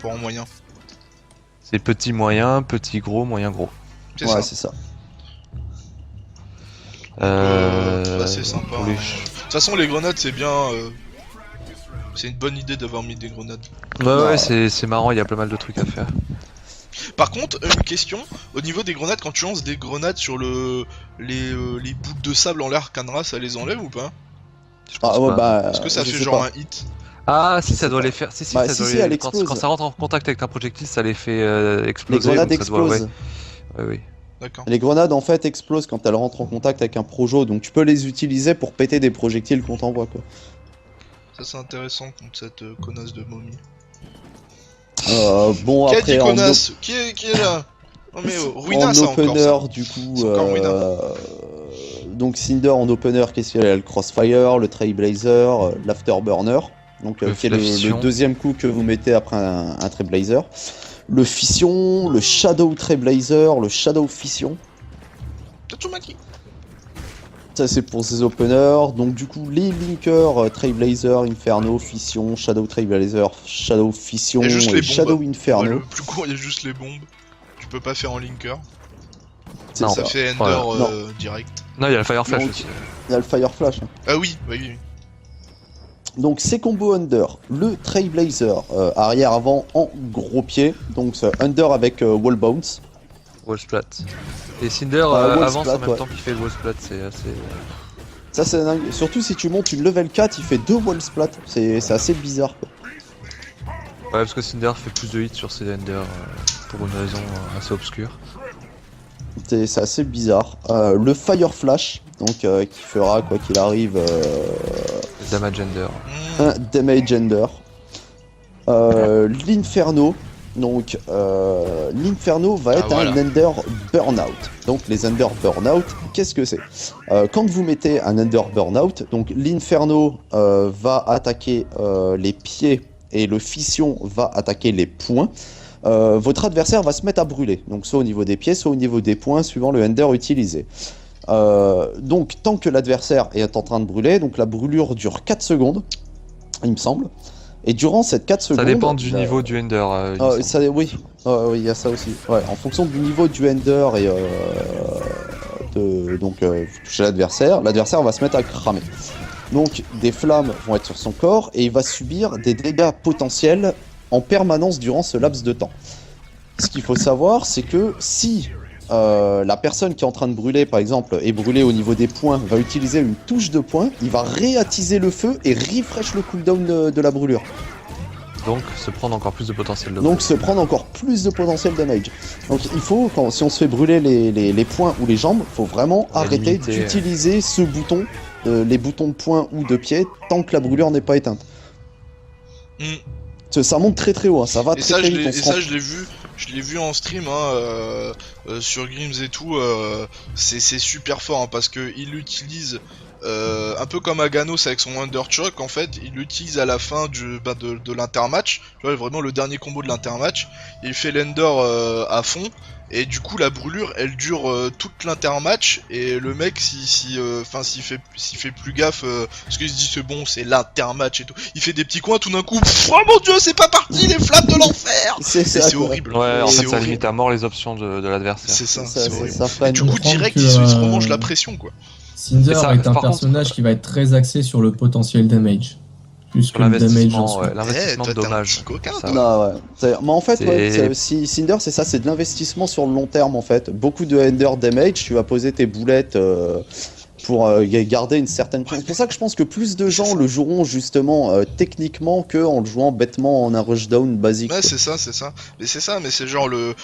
pour en moyen. C'est petit moyen, petit gros, moyen gros. C'est Ouais, ça. c'est ça. Bah, c'est sympa. Pour les De toute façon, les grenades, c'est bien. C'est une bonne idée d'avoir mis des grenades. Ouais, c'est marrant, il y a pas mal de trucs à faire. Par contre, une question, au niveau des grenades, quand tu lances des grenades sur les boules de sable en l'air, Canra, ça les enlève ou pas? Ah ouais, bah. Est-ce que ça je fait sais genre pas. un hit? Ah, si Je ça sais doit pas. les faire. Si, Bah, ça si, doit si, les... elle quand explose. ça rentre en contact avec un projectile, ça les fait Les exploser. grenades donc ça doit, explosent. ouais, oui. D'accord. Les grenades en fait explosent quand elles rentrent en contact avec un projo, donc tu peux les utiliser pour péter des projectiles qu'on t'envoie quoi. Ça c'est intéressant contre cette connasse de momie. Bon Qui a après dit en, connasse? Qui est là? Non mais Ruina en ça encore opener ça. du coup, C'est encore Ruina. donc Cinder en opener qu'est-ce qu'il y a? Le Crossfire, le Trailblazer, l'Afterburner, donc qui est la le fission. deuxième coup que vous mettez après un Trailblazer. Le Fission, le Shadow Trailblazer, le Shadow Fission. Tatsumaki. Ça c'est pour ces openers, donc du coup les linkers Trailblazer, Inferno, Fission, Shadow Trailblazer, Shadow Fission Il y a juste et les bombes. Shadow Ouais, Inferno. le plus court, il y a juste les bombes. Tu peux pas faire en linker. C'est Non. ça. Ça fait Ender Voilà. direct. Non, il y a le Fire Flash Donc, aussi. Il y a le Fire Flash. Hein. Ah oui, oui. Donc ces combos Under, le Trailblazer, arrière avant en gros pied, donc Under avec Wall Bounce. Wall Splat. Et Cinder Wall avance Splat, en même ouais. temps qu'il fait le Wall Splat, c'est assez... Ça c'est dingue, surtout si tu montes une level 4, il fait 2 Wall Splat, c'est assez bizarre quoi. Ouais, parce que Cinder fait plus de hits sur ses Ender pour une raison assez obscure. C'est assez bizarre. Le Fire Flash, donc qui fera quoi qu'il arrive Damage Ender. un Damage Ender. L'Inferno, donc l'Inferno va être voilà. un Ender Burnout. Donc les Ender Burnout, qu'est-ce que c'est? Quand vous mettez un Ender Burnout, donc l'Inferno va attaquer les pieds et le Fission va attaquer les poings. Votre adversaire va se mettre à brûler, donc soit au niveau des pieds, soit au niveau des poings, suivant le Ender utilisé. Donc tant que l'adversaire est en train de brûler, donc la brûlure dure 4 secondes, il me semble. Et durant cette 4 secondes... Ça dépend du niveau du Ender. oui, il y a ça aussi. Ouais, en fonction du niveau du Ender et vous touchez l'adversaire va se mettre à cramer. Donc des flammes vont être sur son corps et il va subir des dégâts potentiels en permanence durant ce laps de temps. Ce qu'il faut savoir, c'est que si la personne qui est en train de brûler, par exemple, est brûlée au niveau des poings, va utiliser une touche de poing, il va réattiser le feu et refresh le cooldown de la brûlure. Donc se prendre encore plus de potentiel de Donc se prendre encore plus de potentiel damage. Donc il faut, si on se fait brûler les poings ou les jambes, il faut vraiment arrêter limiter, d'utiliser ce bouton, les boutons de poing ou de pied, tant que la brûlure n'est pas éteinte. Ça monte très très haut, hein, ça va Et très ça, très vite. je l'ai vu en stream sur Grims et tout. C'est super fort hein, parce que il l'utilise un peu comme Aganos avec son Underchock. En fait, il l'utilise à la fin de l'intermatch. Tu vois, vraiment le dernier combo de l'intermatch. Il fait l'Ender à fond. Et du coup la brûlure elle dure toute l'intermatch et le mec s'il fait plus gaffe parce qu'il se dit c'est bon c'est l'intermatch et tout, il fait des petits coins tout d'un coup, oh mon dieu c'est pas parti les flammes de l'enfer. C'est horrible. Ouais, en fait ça horrible. limite à mort les options de l'adversaire. C'est ça, Ça, c'est horrible. ça freine. Et du coup Je direct que, il se remange la pression quoi. Cinder Et ça, est un par personnage qui va être très axé sur le potentiel damage. Plus Sur que le damage en l'investissement, soi. ouais, l'investissement toi, de t'es un dommage. petit coquin, Ça, toi. Non, ouais. Mais en fait, C'est- si Cinder, c'est ça, c'est de l'investissement sur le long terme en fait. Beaucoup de Ender damage, tu vas poser tes boulettes pour garder une certaine. C'est pour ça que je pense que plus de gens le joueront justement techniquement que en le jouant bêtement en un rushdown basique. Ouais quoi. c'est ça. Mais c'est genre le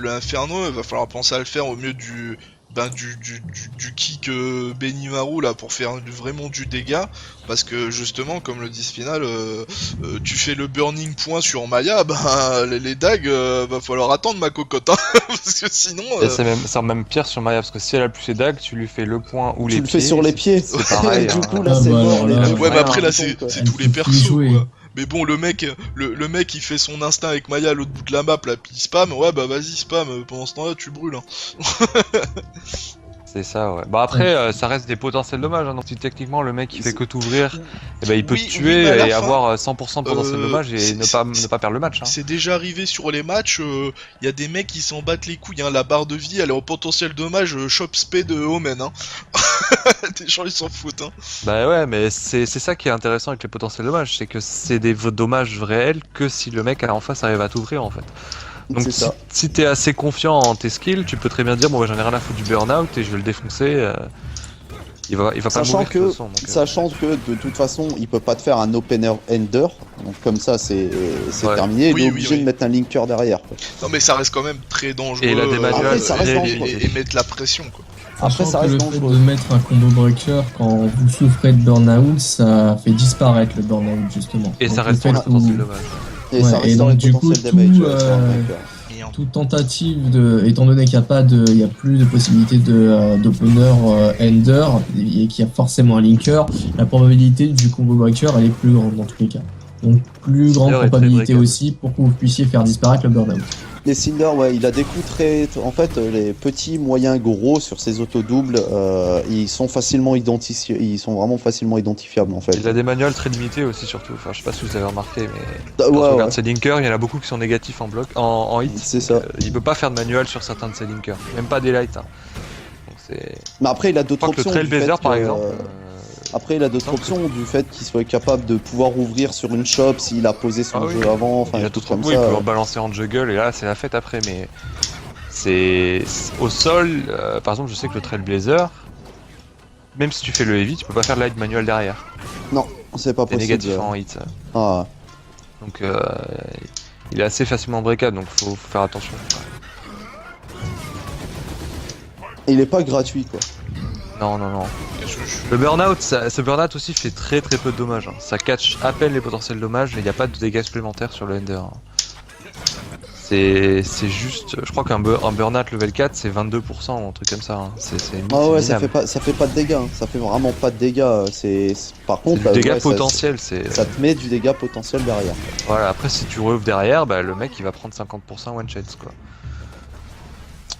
Inferno, il va falloir penser à le faire au mieux du kick Benimaru là pour faire vraiment du dégât parce que justement comme le dit Spinal tu fais le burning point sur Maya les dagues va falloir attendre ma cocotte hein, parce que sinon Et c'est même pire sur Maya parce que si elle a plus ses dagues, tu lui fais le point ou les Tu le pieds. fais sur les pieds. C'est pareil. Du hein. coup là Ah, c'est bah, mort. alors là, les- ouais mais après là bouton, c'est quoi. tous les Il faut plus persos jouer. quoi. Mais bon le mec il fait son instinct avec Maya à l'autre bout de la map là puis il spam, ouais bah vas-y spam pendant ce temps là tu brûles hein. C'est ça, ouais. Bah après, ça reste des potentiels dommages, hein. Donc si techniquement le mec il fait que t'ouvrir, eh ben, il peut Oui, te tuer mais à la et fin, avoir 100% de potentiel dommage et c'est- ne pas perdre le match. Hein. C'est déjà arrivé sur les matchs, y a des mecs qui s'en battent les couilles, hein. La barre de vie elle est au potentiel dommage, shop spé de Omen, hein. Des gens ils s'en foutent, hein. Bah ouais, mais c'est ça qui est intéressant avec les potentiels dommages, c'est que c'est des dommages réels que si le mec en face arrive à t'ouvrir en fait. Donc C'est ça. si t'es assez confiant en tes skills, tu peux très bien dire bon bah, j'en ai rien à foutre du burn-out et je vais le défoncer. Il va pas Sachant mourir de que, toute façon. Donc, sachant que de toute façon, il peut pas te faire un opener ender, donc comme ça c'est Ouais. terminé. Oui, il est oui, obligé oui. de mettre un linker derrière. Quoi. Non mais ça reste quand même très dangereux. Et il a des manuels Après, ça reste très dangereux. limités. et mettre la pression quoi. Après, Sachant ça que reste le fait dangereux. de mettre un combo breaker quand vous souffrez de burn-out, ça fait disparaître le burn-out justement. Et Donc, ça le reste fait dans le où- potentiel dommage. Et Ouais, ça reste et dans donc, les du coup, potentiels damage. tout, sur un linker. Merde. toute tentative de, étant donné qu'il n'y a pas de, il y a plus de possibilité de d'opener ender et qu'il y a forcément un linker, la probabilité du combo breaker elle est plus grande dans tous les cas. Donc plus grande Cinder est très probabilité breakable. aussi pour que vous puissiez faire disparaître le burn-out. Les Cinder, ouais, il a des coups très. En fait, les petits, moyens, gros sur ses auto-doubles, ils sont facilement identifiés. Ils sont vraiment facilement identifiables en fait. Il a des manuels très limités aussi surtout. Enfin, je sais pas si vous avez remarqué, mais Ah, quand ouais, on ouais, regarde ses linkers, il y en a beaucoup qui sont négatifs en bloc, en hit. c'est ça. Il peut pas faire de manuel sur certains de ses linkers, même pas des lights. Hein. Donc c'est. Mais après, il a Je d'autres crois que le options. du Trailblazer fait par que, exemple. Après, il a d'autres Donc, options du fait qu'il soit capable de pouvoir ouvrir sur une shop s'il a posé son Ah oui. jeu avant, enfin il des a tout trucs comme oui, il ça. peut balancer en juggle et là c'est la fête après, mais c'est au sol. Par exemple, je sais que le Trailblazer, même si tu fais le heavy, tu peux pas faire de light manuel derrière. Non, c'est pas C'est possible. négatif en hit. Ah, Donc il est assez facilement breakable, donc faut faire attention. il est pas gratuit quoi. Non, non, non. Qu'est-ce que je- Le burn-out, ce burn-out aussi fait très très peu de dommages. Hein. Ça catch à peine les potentiels dommages et il n'y a pas de dégâts supplémentaires sur le Ender. Hein. C'est juste, je crois qu'un burn-out level 4 c'est 22% ou un truc comme ça. Hein. C'est Ah ouais, minable. ça fait pas de dégâts. Hein. Ça fait vraiment pas de dégâts. Par C'est contre, du dégât ouais, potentiel. C'est ça te met du dégât potentiel derrière. voilà. Après si tu rouvres derrière, bah, le mec il va prendre 50% one shots quoi.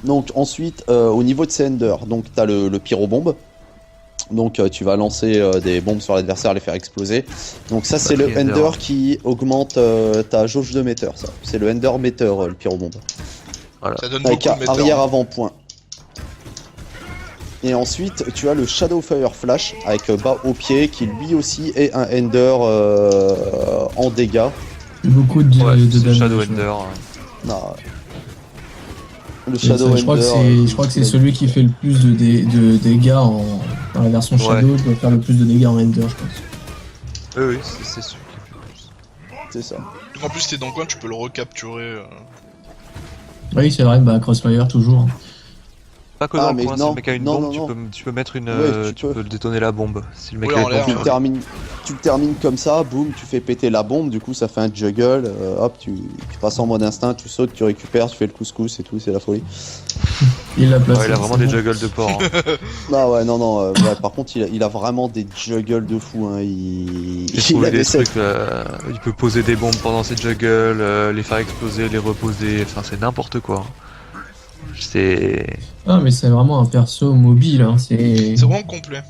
Donc ensuite, au niveau de ces Ender, donc t'as le pyrobombe. Donc tu vas lancer des bombes sur l'adversaire, les faire exploser. Donc ça c'est le Batterie Ender Ender. qui augmente ta jauge de meter. Ça, c'est le Ender meter, le pyrobombe. Ça donne Avec beaucoup de méteurs. arrière avant point. Et ensuite tu as le Shadow Fire Flash avec bas au pied qui lui aussi est un Ender en dégâts. Beaucoup de, Ouais, de c'est le damage, Shadow ouais. Ender. Non. Le Et Shadow ça, je crois que Ender, je crois que c'est celui qui fait le plus de dégâts dans la version Shadow, doit faire le plus de dégâts en Ender, je pense. Oui, c'est sûr. c'est ça. En plus t'es dans le coin, tu peux le recapturer. Oui, c'est vrai, bah Crossfire toujours. Hein. Pas que Ah, dans mais le coin, si non, le mec a une non, bombe, non, tu peux mettre une. Ouais, tu tu peux. peux détonner la bombe. Si le mec Oui, a en une l'air, bombe Tu sur ouais. lui. tu le termines comme ça, boum, tu fais péter la bombe, du coup ça fait un juggle, hop, tu passes en mode instinct, tu sautes, tu récupères, tu fais le couscous et tout, c'est la folie. Il l'a placé. Ouais, il a vraiment c'est des bon. juggles de porc. Hein. Ah ouais, non, ouais, par contre il a vraiment des juggles de fou, hein, J'ai il trouvé avait des cette- trucs, il peut poser des bombes pendant ses juggles, les faire exploser, les reposer, enfin c'est n'importe quoi. C'est... Ah, mais c'est vraiment un perso mobile. Hein. C'est vraiment complet.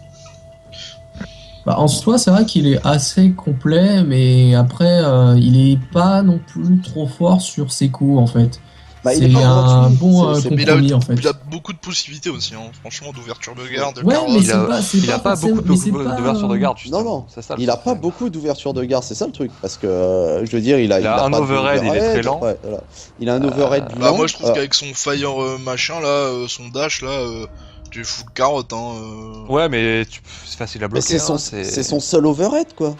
Bah, en soi, c'est vrai qu'il est assez complet, mais après, il est pas non plus trop fort sur ses coups en fait. Bah, il c'est est pas un gratuit, bon c'est- Mais compromis en fait. il a beaucoup de possibilités aussi, hein. Franchement, d'ouverture de garde, de Ouais, carotte. mais Il a, c'est pas beaucoup forcément- mais c'est pas, d'ouverture de garde, justement. Non, C'est ça, le il a pas problème. beaucoup d'ouverture de garde, c'est ça le truc, parce que je veux dire, il a un pas overhead, il est très lent. ouais, voilà. Il a un overhead Bah lent, moi je trouve qu'avec son fire machin là, son dash là, tu fous le carotte hein. Ouais, mais c'est facile à mais bloquer. c'est son seul overhead quoi.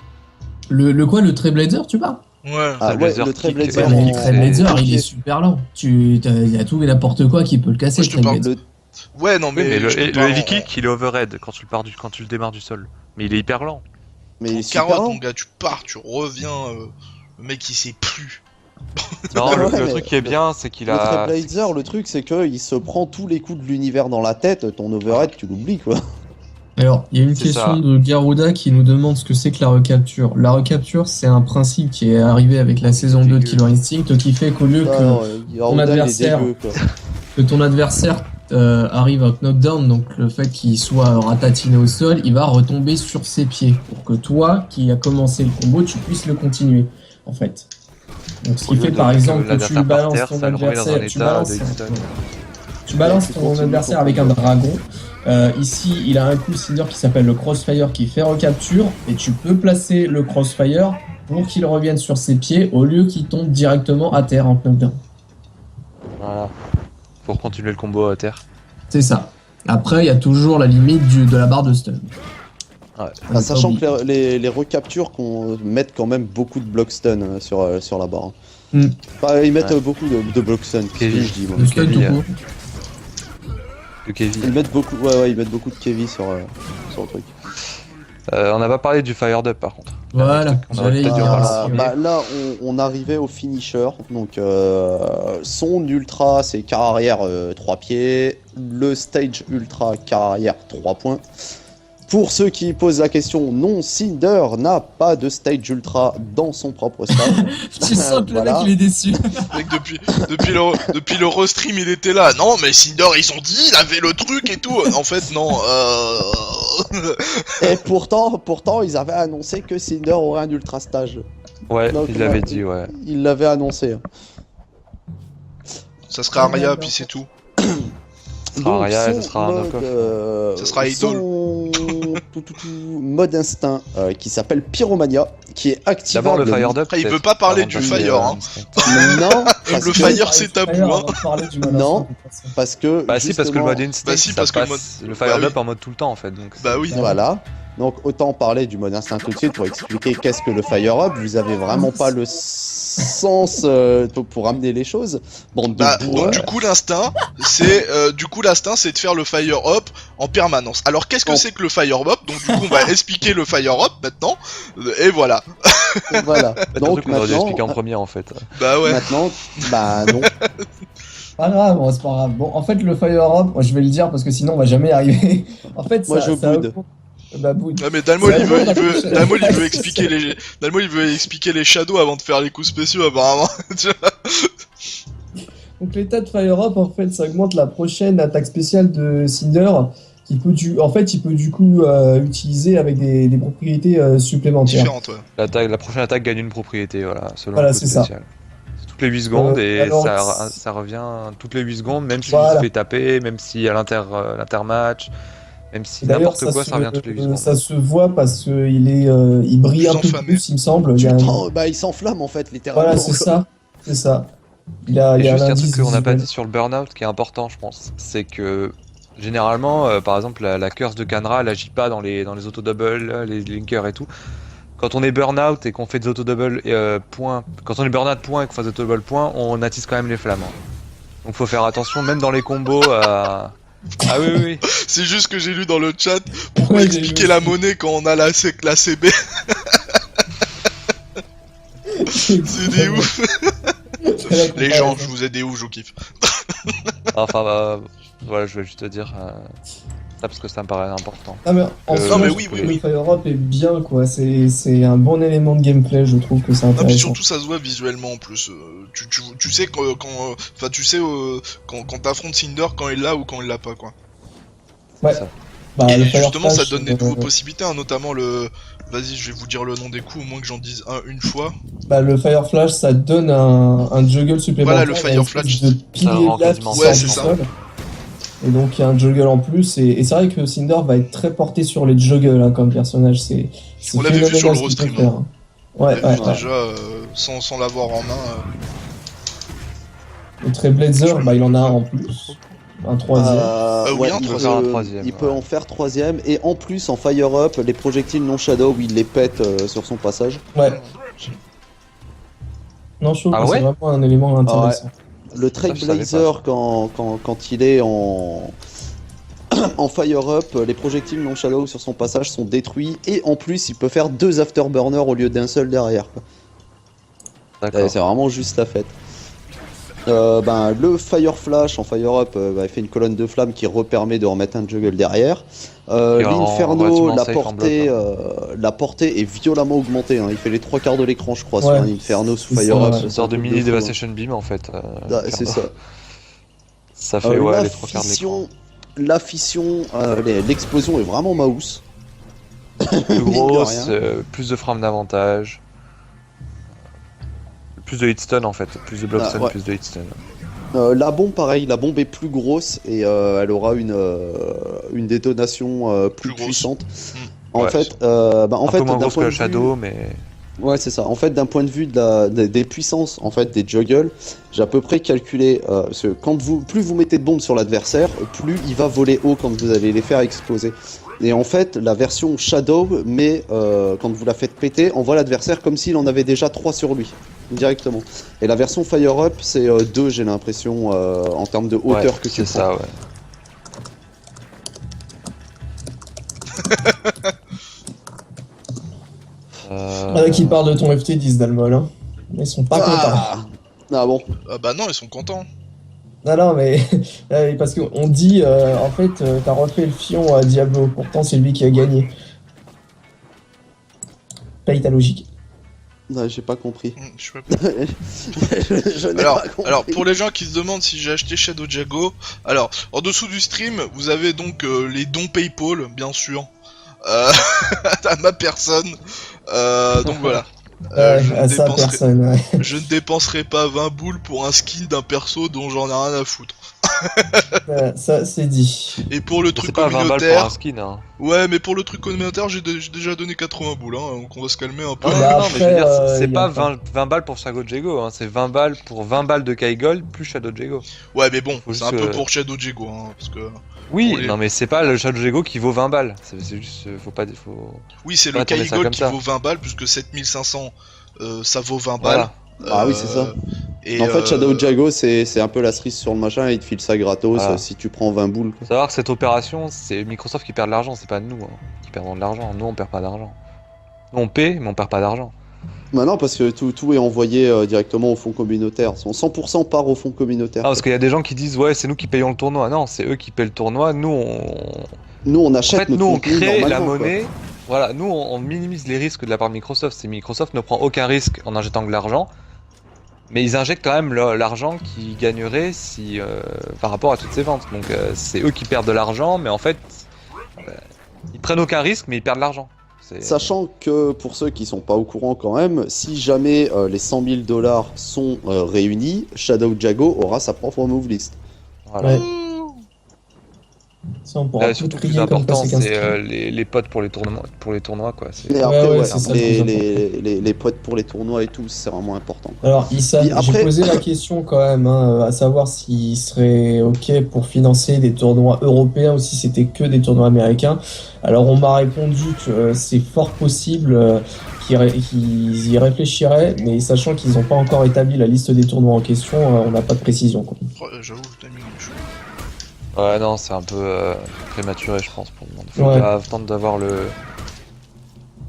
Le quoi, le Trailblazer, tu parles? Ouais. Ah ouais, Trailblazer le kick, Trailblazer. Ouais, mais en- le Trailblazer, en- il est super lent. Il y a tout et n'importe quoi qui peut le casser. Moi, je te parle Trailblazer. Ouais non Oui, mais, mais le je te le parle heavy en- kick, il est overhead quand tu le démarres du sol. Mais il est hyper lent. Mais il en est super carotte lent. mon gars, tu pars, tu reviens, le mec il sait plus. Non, Ouais, le mais truc qui est bien, c'est qu'il Le a... Trailblazer, le truc c'est que il se prend tous les coups de l'univers dans la tête, ton overhead tu l'oublies quoi. Alors, il y a une C'est question ça. de Garuda qui nous demande ce que c'est que la recapture. La recapture, c'est un principe qui est arrivé avec la saison 2 de Killer Instinct qui fait qu'au lieu Ah que, non, Garuda, il est adversaire- dégueu, quoi. que ton adversaire arrive un knockdown, donc le fait qu'il soit ratatiné au sol, il va retomber sur ses pieds pour que toi, qui a commencé le combo, tu puisses le continuer, en fait. Donc ce qui fait par exemple que tu balances ton adversaire, tu balances ton adversaire avec un dragon. Ici, il a un coup Cinder qui s'appelle le Crossfire qui fait recapture et tu peux placer le Crossfire pour qu'il revienne sur ses pieds au lieu qu'il tombe directement à terre en knockdown. Voilà. Pour continuer le combo à terre. C'est ça. Après, il y a toujours la limite de la barre de stun. Ouais. Sachant que les recaptures mettent quand même beaucoup de block stun sur la barre. Enfin, ils mettent beaucoup de block stun. Kevin, je dis, moi. Le stun tout court. De Kevin. Ils mettent beaucoup, ils mettent beaucoup de Kevin sur le truc. On n'a pas parlé du Fired Up par contre. Voilà, j'allais peut-être dire. Là, on arrivait au finisher. Donc, son ultra, c'est quart arrière 3 pieds. Le stage ultra, quart arrière 3 points. Pour ceux qui posent la question, non, Cinder n'a pas de stage ultra dans son propre stage. Tu sens que le mec il est déçu. Mec, depuis le restream, il était là. Non, mais Cinder, ils ont dit, il avait le truc et tout. En fait, non. Et pourtant, ils avaient annoncé que Cinder aurait un ultra stage. Ouais, Donc, il l'avait dit, ouais. Il l'avait annoncé. Ça sera Arya, puis c'est tout. Donc, Arya, son ça sera un mode, knock-off. Ça sera Idol. Mode instinct qui s'appelle Pyromania, qui est activable. D'abord le Fired Up. Après, il veut pas parler du Fire, hein. Non, parce Le que- Fire, c'est tabou, hein. Non. parce que. Bah si, parce que le justement- mode instinct, Bah si, ça parce que le passe mode- le Fired Bah Up oui. en mode tout le temps en fait. Donc Bah oui. Voilà. Donc autant parler du mode instinct tout de suite pour expliquer qu'est-ce que le Fire Up. Vous avez vraiment pas le sens pour amener les choses. Bande de Bah, bourrins. donc, du coup, l'instinct, c'est de faire le Fire Up en permanence. Alors, qu'est-ce que c'est que le Fire Up? Donc, du coup, on va expliquer le Fire Up maintenant. Et voilà. Voilà. donc Donc on aurait dû expliquer en maintenant, premier en fait. Bah ouais. maintenant, bah non. Pas grave, bon, c'est pas grave. Bon, en fait, le Fire Up, moi, je vais le dire parce que sinon on va jamais y arriver. En fait, Moi, ça, je ça boude. augmente- Bah, boude. Ouais, mais Dalmol, C'est il veut, vraiment il veut, la Dalmol, il veut c'est expliquer ça. Dalmol, il veut expliquer les shadows avant de faire les coups spéciaux, apparemment. Tu vois. Donc l'état de Fire Up, en fait, ça augmente la prochaine attaque spéciale de Cinder, qui peut il peut du coup utiliser avec des propriétés supplémentaires. Différente, ouais. La prochaine attaque gagne une propriété, voilà, selon Voilà, le coup c'est ça. spécial. C'est toutes les 8 secondes et alors, ça revient toutes les 8 secondes, même si Voilà. il se fait taper, même si à l'intermatch, même si D'ailleurs, n'importe quoi, ça revient toutes les 8 secondes. ça se voit parce qu'il il brille Plus un peu enflammé. plus, il me semble. Il y a un- Oh, bah il s'enflamme en fait littéralement. Voilà, c'est ça. C'est ça. Il y a Et juste un l'indice truc qu'on n'a pas visuel. dit sur le burn-out qui est important, je pense, c'est que généralement, par exemple, la curse de Kanra, elle agit pas dans les auto-doubles, les linkers et tout. Quand on est burn-out et qu'on fait des auto-doubles points, quand on est burn-out point et qu'on fait des auto-doubles points, on attise quand même les flammes. Hein. Donc faut faire attention, même dans les combos. Ah oui, oui, oui. C'est juste que j'ai lu dans le chat pourquoi Ouais, expliquer j'ai la vu. monnaie quand on a la CB. C'est des ouf. Les gens, je vous ai des ouf, je vous kiffe. Enfin, voilà, je vais juste te dire ça parce que ça me paraît important. Ah, mais en Non, soi, mais je oui, trouve oui, que le Fire Up est bien, quoi. C'est un bon élément de gameplay, je trouve que c'est Non, puis intéressant. surtout ça se voit visuellement en plus. Tu sais quand t'affrontes Cinder quand il l'a ou quand il l'a pas quoi. Ouais. Ça. Bah, Et le Fire justement ça Flash, donne des nouvelles possibilités, hein, notamment le. Vas-y, je vais vous dire le nom des coups, au moins que j'en dise une fois. bah, le Fire Flash, ça donne un juggle supplémentaire. Voilà, le Fire une Flash. espèce de pilier rend de lave quasiment qui Ouais, sort c'est du ça. sol. Et donc il y a un juggle en plus, et c'est vrai que Cinder va être très porté sur les juggles hein, comme personnage. C'est On l'avait vu sur le phénoménal ce qu'il peut restream, faire, hein. Ouais, On l'a vu ouais. déjà sans l'avoir en main. Le Trailblazer, bah, il en a un en plus. Un troisième. Oui, un il troisième. Un troisième, il peut ouais. en faire troisième et en plus en Fire Up, les projectiles non shadow, il les pète sur son passage. Ouais. Non, je trouve Ah que ouais c'est vraiment un élément intéressant. Le je savais Trailblazer, quand il est en en Fire Up, les projectiles non shadow sur son passage sont détruits et en plus il peut faire 2 afterburners au lieu d'un seul derrière. Quoi. D'accord. C'est vraiment juste la fête. Le Fire Flash en Fire Up il fait une colonne de flammes qui repermet de remettre un juggle derrière. L'Inferno, relativement la safe en bloc, la portée est violemment augmentée. Hein. Il fait les 3/4 de l'écran, je crois, Ouais. sur un Inferno sous C'est Fire ça, Up. ouais. C'est Une sorte de un truc mini fou, hein. Devastation Beam en fait. Ah, c'est ça. Ça fait ouais, les 3 quarts de l'écran. La fission, l'explosion est vraiment mouse. Plus grosse, plus de frames d'avantage. Plus de hitstun en fait, plus de blockstun, ouais. plus de hitstun. La bombe, pareil, la bombe est plus grosse et elle aura une détonation plus puissante. En Ouais, fait, un peu moins grosse que la Shadow, mais... Ouais, c'est ça. En fait, d'un point de vue des puissances, en fait, des juggles, j'ai à peu près calculé parce que plus vous mettez de bombes sur l'adversaire, plus il va voler haut quand vous allez les faire exploser. Et en fait, la version Shadow, quand vous la faites péter, envoie l'adversaire comme s'il en avait déjà 3 sur lui, directement. Et la version Fire Up, c'est 2, j'ai l'impression, en termes de hauteur que tu prends. C'est ça, ouais. Qui parle de ton FT10 Dalmol, hein. Ils sont pas contents. Ah bon. Ah bah non, ils sont contents. Non, mais parce qu'on dit, en fait, t'as refait le fion à Diablo, pourtant c'est lui qui a gagné. Paye ta logique. Non, j'ai pas compris. Je sais pas. Je n'ai pas compris. Alors, pour les gens qui se demandent si j'ai acheté Shadow Jago, alors, en dessous du stream, vous avez donc les dons PayPal, bien sûr, à ma personne. Donc voilà. Je ne dépenserai pas 20 boules pour un skin d'un perso dont j'en ai rien à foutre. Ça, c'est dit. Et pour le truc pas 20 balles communautaire... pour un skin, hein. Ouais, mais pour le truc communautaire, j'ai déjà donné 80 boules, hein, donc on va se calmer un peu. Non, mais je veux dire, c'est pas 20 balles pour Shadow Jago, hein, c'est 20 balles pour 20 balles de Kai Gold plus Shadow Jago. Ouais, mais bon, c'est juste, un peu pour Shadow Jago, hein, parce que... Oui, non mais c'est pas le Shadow Jago qui vaut 20 balles, c'est juste, Oui, c'est le Kai Gold qui vaut 20 balles, puisque 7500, ça vaut 20 balles. Ah oui, c'est ça. Et en fait, Shadow Jago, c'est un peu la cerise sur le machin, et il te file ça gratos si tu prends 20 boules. Faut savoir que cette opération, c'est Microsoft qui perd de l'argent, c'est pas nous qui perdons de l'argent. Nous, on perd pas d'argent. Nous, on paie, mais on perd pas d'argent. Bah non, parce que tout est envoyé directement au fonds communautaire. 100% part au fonds communautaire. Ah, parce qu'il y a des gens qui disent, ouais, c'est nous qui payons le tournoi. Non, c'est eux qui paient le tournoi. Nous, on achète en fait, notre nous, on contenu crée la normalement, monnaie. Quoi. Voilà, nous, on minimise les risques de la part de Microsoft. C'est Microsoft ne prend aucun risque en injectant de l'argent. Mais ils injectent quand même l'argent qu'ils gagneraient par rapport à toutes ces ventes. Donc c'est eux qui perdent de l'argent, mais en fait, ils prennent aucun risque, mais ils perdent de l'argent. Sachant que pour ceux qui sont pas au courant quand même, si jamais les 100 000 $ sont réunis, Shadow Jago aura sa propre move list. Voilà. Ouais. Ça, on pourra surtout tout le plus trier comme important, passer 15 c'est les potes pour les tournois quoi. Mais après, c'est ça, les potes pour les tournois et tout, c'est vraiment important. Quoi. Alors, Issa, j'ai posé la question quand même, à savoir s'il serait OK pour financer des tournois européens ou si c'était que des tournois américains. Alors, on m'a répondu que c'est fort possible qu'ils y réfléchiraient, mais sachant qu'ils n'ont pas encore établi la liste des tournois en question, on n'a pas de précision. Quoi. J'avoue, le timing est chaud. Ouais, non, c'est un peu prématuré, je pense, pour le moment. Faut attendre de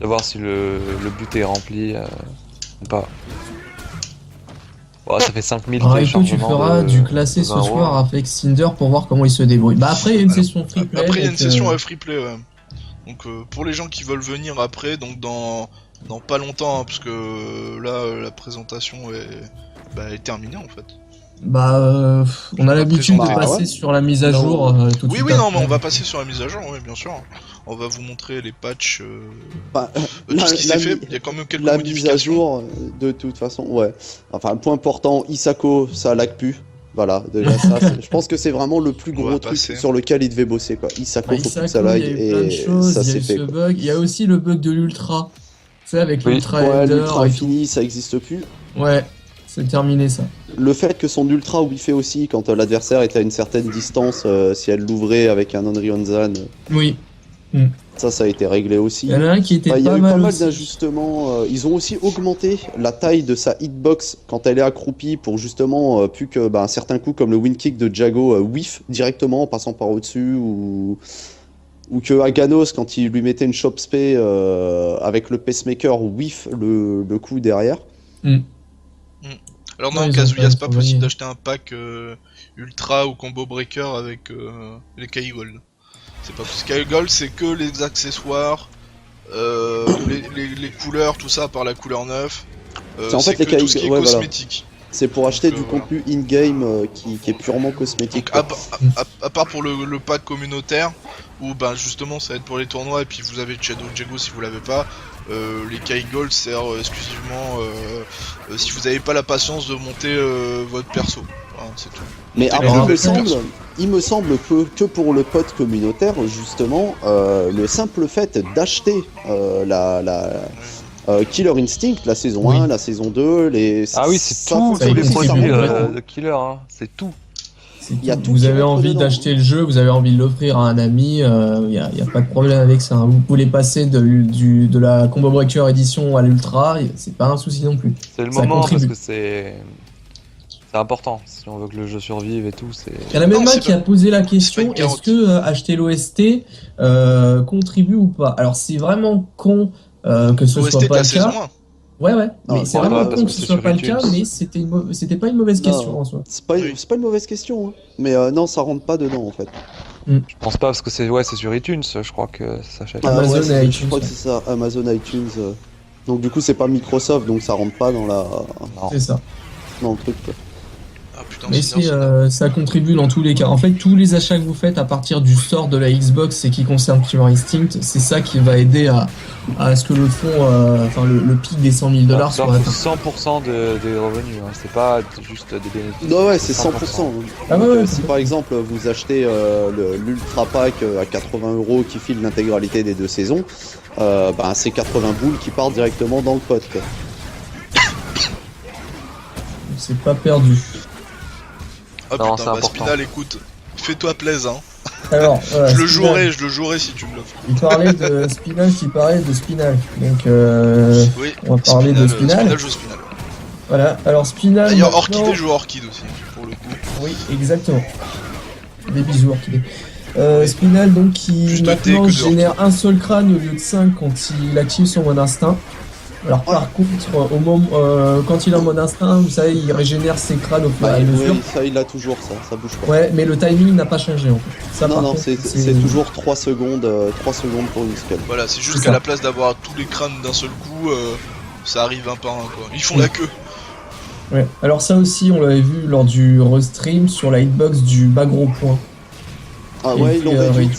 voir si le but est rempli ou pas. Ouais, ça fait 5000 téléchargements. Tu feras du classé ce soir avec Cinder pour voir comment il se débrouille. Bah après, il y a une session free play. Après, il y a une session free play, ouais. Donc, pour les gens qui veulent venir après, donc dans pas longtemps, hein, parce que là, la présentation est terminée en fait. Bah, on a l'habitude de passer sur la mise à jour tout de suite. Oui, non, mais on va passer sur la mise à jour, oui, bien sûr. On va vous montrer les patchs, tout ce qui s'est fait. Il y a quand même quelques modifications. La mise à jour, de toute façon, ouais. Enfin, un point important, Isako, ça lag plus. Voilà, déjà ça, je pense que c'est vraiment le plus gros truc sur lequel il devait bosser, quoi. Isako, faut que ça lag, et ça s'est fait. Il y a aussi le bug de l'ultra. Tu sais, avec l'ultra Ender. L'ultra infini, ça existe plus. Ouais. C'est terminé ça. Le fait que son ultra whiffait aussi quand l'adversaire était à une certaine distance, si elle l'ouvrait avec un Onryon-Zan. Oui. Ça a été réglé aussi. Il y en a un qui était il y a eu pas mal aussi. d'ajustements. Ils ont aussi augmenté la taille de sa hitbox quand elle est accroupie pour justement plus que un certain coup comme le win kick de Jago whiff directement en passant par au-dessus ou que Aganos quand il lui mettait une chop spé avec le pacemaker whiff le coup derrière. Alors non, Kazuya, c'est pas possible d'acheter un pack Ultra ou Combo Breaker avec les Kai Gold. C'est pas possible. Kai Gold, c'est que les accessoires, les couleurs, tout ça, par la couleur 9. En fait, c'est que tout ce qui est cosmétique. C'est pour acheter du voilà. contenu in-game qui est purement cosmétique. Donc, quoi. à part pour le pack communautaire, où ben justement ça va être pour les tournois, et puis vous avez Shadow Jago si vous l'avez pas, les Kai Gold servent exclusivement si vous n'avez pas la patience de monter votre perso. Voilà, c'est tout. Mais Montez après, les alors, levels il me semble que pour le pote communautaire, justement, le simple fait d'acheter Killer Instinct, la saison Oui. 1, la saison 2, Ah oui, c'est ça tous fonctionne les ça aussi, ça produits rentre rentre dedans. de Killer, hein. C'est tout. C'est y a tout. tout Vous qui avez rentre envie dedans. d'acheter le jeu, vous avez envie de l'offrir à un ami, il n'y a pas de problème avec ça, hein. Vous pouvez passer de la Combo Breaker édition à l'Ultra, c'est pas un souci non plus. C'est le Ça moment contribue. parce que c'est important. Si on veut que le jeu survive et tout, c'est. Il y en a même Non, un c'est qui pas- a posé la c'est pas question, une est-ce garantie. que acheter l'OST contribue ou pas? Alors c'est vraiment con que ce L'OST soit de pas la le saison cas. 1. Ouais, ouais, Non, mais c'est non, vraiment parce con que que ce c'est soit sur pas le cas, iTunes. mais c'était pas une mauvaise Non. question en soi. C'est pas, Oui. c'est pas une mauvaise question, hein. Mais non, ça rentre pas dedans en fait. Je pense pas parce que c'est sur iTunes, je crois que ça s'achète. Amazon ouais, et je iTunes, crois que ouais. c'est ça, Amazon, iTunes. Donc du coup, c'est pas Microsoft, donc ça rentre pas dans Non. C'est ça. dans le truc. Quoi. Ah putain, Mais c'est si, bien, ça contribue dans tous les cas. En fait, tous les achats que vous faites à partir du store de la Xbox et qui concernent Killer Instinct, c'est ça qui va aider à ce que le fonds, le pic des 100 000 dollars soit atteint. 100% des revenus, hein. C'est pas juste des bénéfices. Non, ouais, c'est 100%. hein. Ah ouais, Donc, ouais, si c'est par exemple vous achetez l'Ultra Pack à 80€ qui file l'intégralité des 2 saisons, c'est 80 boules qui partent directement dans le pot. Quoi. C'est pas perdu. Ah Non, putain, c'est bah important. Spinal, écoute, fais-toi plaisir, hein. Alors, voilà, Je le Spinal. jouerai si tu me l'offres. Il parlait de Spinal qui parlait de Spinal. Donc, Oui, on va parler de Spinal. Spinal joue Spinal. voilà. Alors, Spinal. D'ailleurs, maintenant- Orchidée joue Orchid aussi, pour le coup. Oui, exactement. Des bisous, Orchidée. Spinal, donc, qui Plus de thé maintenant que de génère un seul crâne au lieu de 5 quand il active son mode instinct. Alors, par contre, au moment, quand il est en mode instinct, vous savez, il régénère ses crânes au fur et à mesure. Oui, ça il a toujours ça bouge pas. Ouais, mais le timing n'a pas changé en fait. Ça, par non, contre, c'est toujours 3 secondes pour une skull. Voilà, c'est juste C'est qu'à ça. la place d'avoir tous les crânes d'un seul coup, ça arrive un par un, quoi. Ils font la queue. Ouais. Alors ça aussi, on l'avait vu lors du restream sur la hitbox du bas gros point. Ah qui ouais, est ils l'ont fait, réduit.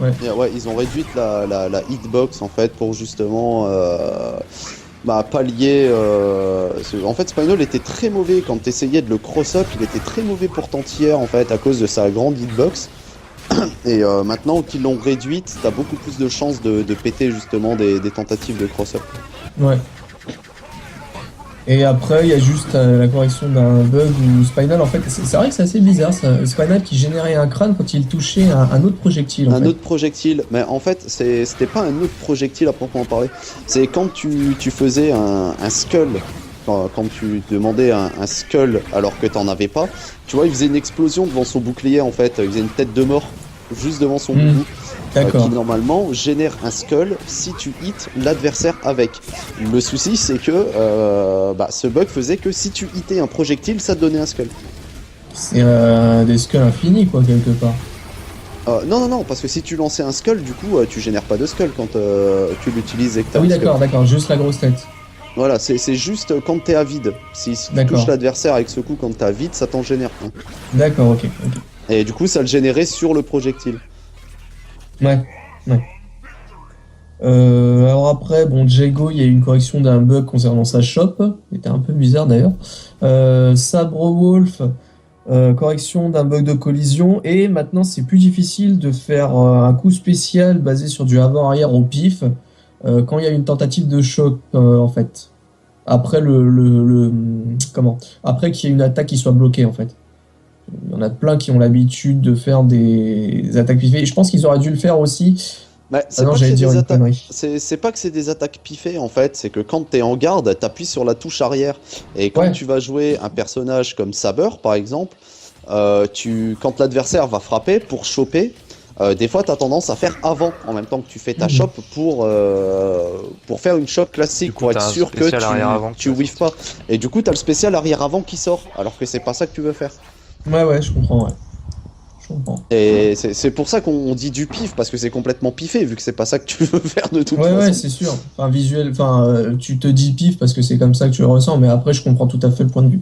réduit. Ouais, ils ont réduit la hitbox en fait pour justement pallier. En fait, Spinal était très mauvais quand t'essayais de le cross-up, il était très mauvais pour Tantière en fait à cause de sa grande hitbox. Et maintenant qu'ils l'ont réduite, t'as beaucoup plus de chances de péter justement des tentatives de cross-up. Ouais. Et après, il y a juste la correction d'un bug où Spinal, en fait, c'est vrai que c'est assez bizarre, ça. Spinal qui générait un crâne quand il touchait un autre projectile. En Un fait. autre projectile, mais en fait c'était pas un autre projectile à proprement parler. C'est quand tu faisais un skull, quand tu demandais un skull alors que t'en avais pas, tu vois, il faisait une explosion devant son bouclier en fait, il faisait une tête de mort juste devant son boubou, D'accord. qui normalement génère un skull si tu hits l'adversaire avec. Le souci c'est que ce bug faisait que si tu hittais un projectile, ça te donnait un skull. C'est des skulls infinis, quoi, quelque part. Non, parce que si tu lançais un skull, du coup, tu génères pas de skull quand tu l'utilises et que t'as Ah oui, un skull. d'accord, juste la grosse tête. Voilà, c'est juste quand t'es à vide. Si tu D'accord. touches l'adversaire avec ce coup quand t'es à vide, ça t'en génère un. D'accord, ok. Et du coup, ça le générait sur le projectile. Ouais. Alors après, bon, Jago, il y a eu une correction d'un bug concernant sa shop. C'était un peu bizarre d'ailleurs. Sabre Wolf, correction d'un bug de collision. Et maintenant, c'est plus difficile de faire un coup spécial basé sur du avant-arrière au pif quand il y a une tentative de choc, en fait. Après après qu'il y ait une attaque qui soit bloquée, en fait. Il y en a plein qui ont l'habitude de faire des attaques piffées. Et je pense qu'ils auraient dû le faire aussi. Bah, Ah non, pas que j'allais c'est dire des une attaques. connerie. C'est pas que c'est des attaques piffées en fait, c'est que quand t'es en garde, t'appuies sur la touche arrière. Et quand Ouais. tu vas jouer un personnage comme Saber par exemple, quand l'adversaire va frapper pour choper, des fois t'as tendance à faire avant en même temps que tu fais ta Mhm. chope pour faire une chope classique Du coup, pour être t'as un sûr que spécial arrière-avant que tu tu vas whiffes pas. Et du coup t'as le spécial arrière-avant qui sort alors que c'est pas ça que tu veux faire. Ouais, je comprends, ouais. Je comprends. Et c'est pour ça qu'on dit du pif, parce que c'est complètement piffé, vu que c'est pas ça que tu veux faire de toute Ouais, façon. c'est sûr. Enfin, tu te dis pif parce que c'est comme ça que tu le ressens, mais après, je comprends tout à fait le point de vue.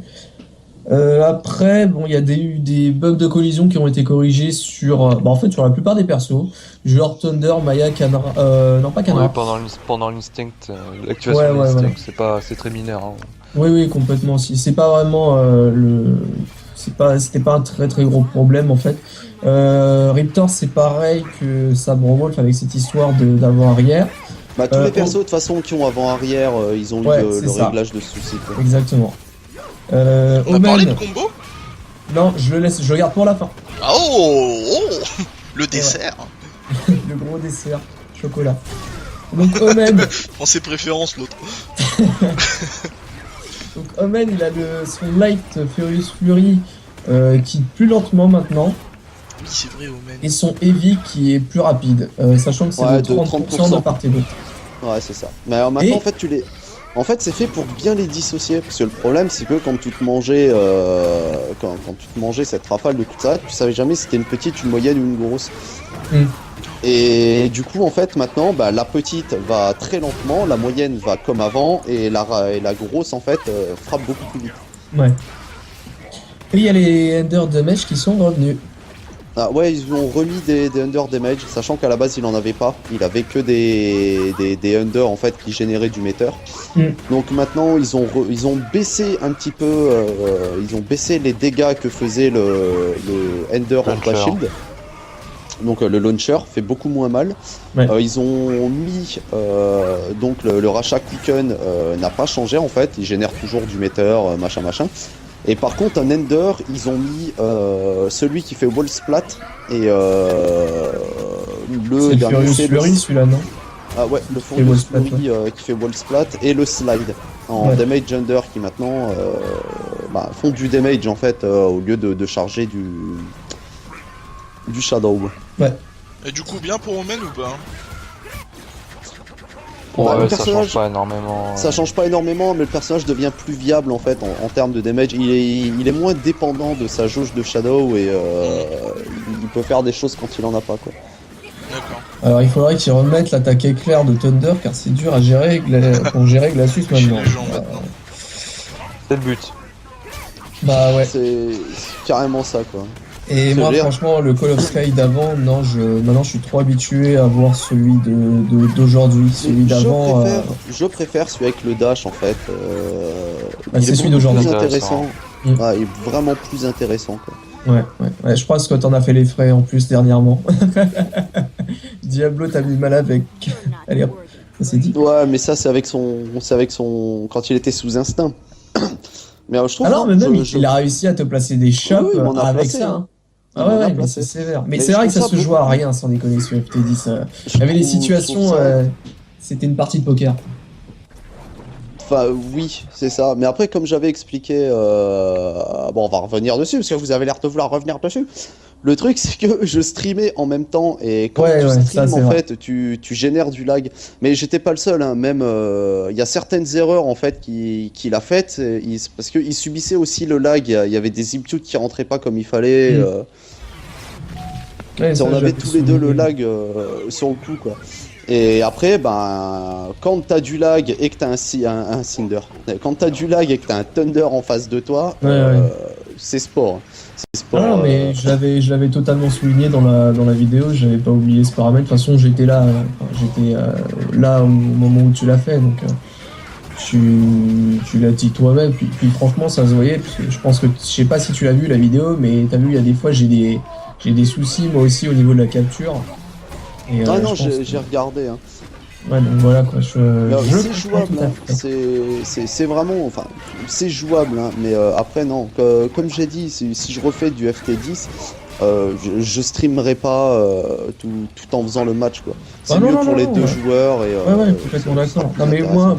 Après, bon, il y a des bugs de collision qui ont été corrigés en fait, sur la plupart des persos. Genre Thunder, Maya, Canara, non pas Oui, Canara. pendant l'Instinct, l'activation Ouais, de ouais, l'Instinct, c'est très mineur. Hein. Oui, complètement aussi. C'est pas vraiment c'était pas un très très gros problème en fait. Riptor, c'est pareil que Sabrewolf avec cette histoire d'avoir arrière. Bah, tous les persos, Oh, de toute façon, qui ont avant-arrière, ils ont eu Ouais, le c'est ça. réglage de ce souci, quoi. exactement. On a parlé de Omen, combo? non, je le laisse, je le garde pour la fin. Ah, oh, le dessert. Le gros dessert, chocolat. Donc Omen, Prends ses préférences, l'autre. il a son Light Furious Fury qui plus lentement maintenant, Oui, c'est vrai, Omen. et son Heavy qui est plus rapide, sachant que c'est Ouais, de de 30% de part et d'autre. Ouais, c'est ça. Mais alors maintenant, Et- en fait, En fait, c'est fait pour bien les dissocier. Parce que le problème, c'est que quand tu te mangeais, quand tu te mangeais cette rafale de tout ça, tu savais jamais si c'était une petite, une moyenne ou une grosse. Mm. Et du coup, en fait, maintenant, bah, la petite va très lentement, la moyenne va comme avant, et la grosse, en fait, frappe beaucoup plus vite. Ouais. Et il y a les Ender Damage qui sont revenus. Ah ouais, ils ont remis des under damage, sachant qu'à la base il en avait pas. Il avait que des under en fait qui généraient du meter. Mm. Donc maintenant ils ont baissé un petit peu, ils ont baissé les dégâts que faisait le Ender Launcher. Ultra Shield. Donc le launcher fait beaucoup moins mal. Ouais. Ils ont mis donc le rachat Quicken n'a pas changé en fait, il génère toujours du meter, machin. Et par contre, un Ender, ils ont mis celui qui fait Wall Splat et C'est le le dernier, Furious c'est Fury celui-là, non? Ah ouais, le Wall Furious Splat, Fury qui fait Wall Splat et le Slide en Ouais. Damage Under qui maintenant font du damage en fait au lieu de charger du Shadow. Et du coup, bien pour Omen ou pas? Ouais, Ouais, le ça personnage- change pas énormément. Ça change pas énormément, mais le personnage devient plus viable en fait en termes de damage. Il est moins dépendant de sa jauge de Shadow et il peut faire des choses quand il en a pas quoi. D'accord. Alors il faudrait qu'ils remettent l'attaque éclair de Thunder car c'est dur à gérer pour gérer Glacius Chez maintenant. les gens maintenant. C'est le but. Bah ouais. C'est carrément ça quoi. Et C'est moi clair. franchement le Call of Sky d'avant, non, maintenant je suis trop habitué à voir celui d'aujourd'hui, celui d'avant. Je préfère celui avec le dash en fait. Bah, il c'est est celui beaucoup d'aujourd'hui. plus intéressant. Mm. Ouais, il est vraiment plus intéressant quoi. Ouais, je pense que t'en as fait les frais en plus dernièrement. Diablo t'as mis mal avec. Allez hop, ça c'est dit. Ouais, mais ça c'est avec son quand il était sous instinct. Mais je trouve. Alors, mais même il a réussi à te placer des chops Oui, il m'en a avec placé, ça. hein. Hein. Il Ah m'en a ouais, mais placé. c'est sévère. Mais Mais c'est je vrai que ça trouve se ça joue à beaucoup- rien sans déconner sur FT10. Je Il y avait des trouve- situations, je trouve ça- c'était une partie de poker. Enfin, oui, c'est ça. Mais après, comme j'avais expliqué, bon, on va revenir dessus parce que vous avez l'air de vouloir revenir dessus. Le truc, c'est que je streamais en même temps et quand Ouais, tu ça, streams, c'est en vrai. fait, tu génères du lag. Mais j'étais pas le seul, hein. Même il y a certaines erreurs en fait qu'il a faites parce qu'il subissait aussi le lag. Il y avait des inputs qui rentraient pas comme il fallait. Mm. Ouais, ça, On avait j'avais tous les deux le souligné. lag sur le coup quoi. Et après, ben, quand t'as du lag et que t'as un Cinder, quand t'as du lag et que t'as un Thunder en face de toi, Ouais. c'est sport. C'est sport. Non, mais je l'avais totalement souligné dans la vidéo, j'avais pas oublié ce paramètre. De toute façon, j'étais là, là au moment où tu l'as fait, donc tu l'as dit toi-même. Puis franchement, ça se voyait, parce que je pense que je sais pas si tu l'as vu la vidéo, mais t'as vu, il y a des fois j'ai des soucis moi aussi au niveau de la capture. Et, Ah non, je pense j'ai regardé. Hein. Ouais, donc voilà quoi. Alors, Je c'est comprends jouable, tout à hein. fait. C'est vraiment, enfin, c'est jouable, hein. Mais après non, comme j'ai dit, si je refais du FT10, je streamerai pas tout en faisant le match quoi. C'est Ah non, mieux non, pour non, les non, deux ouais. joueurs et. Ouais, complètement d'accord. Non mais moi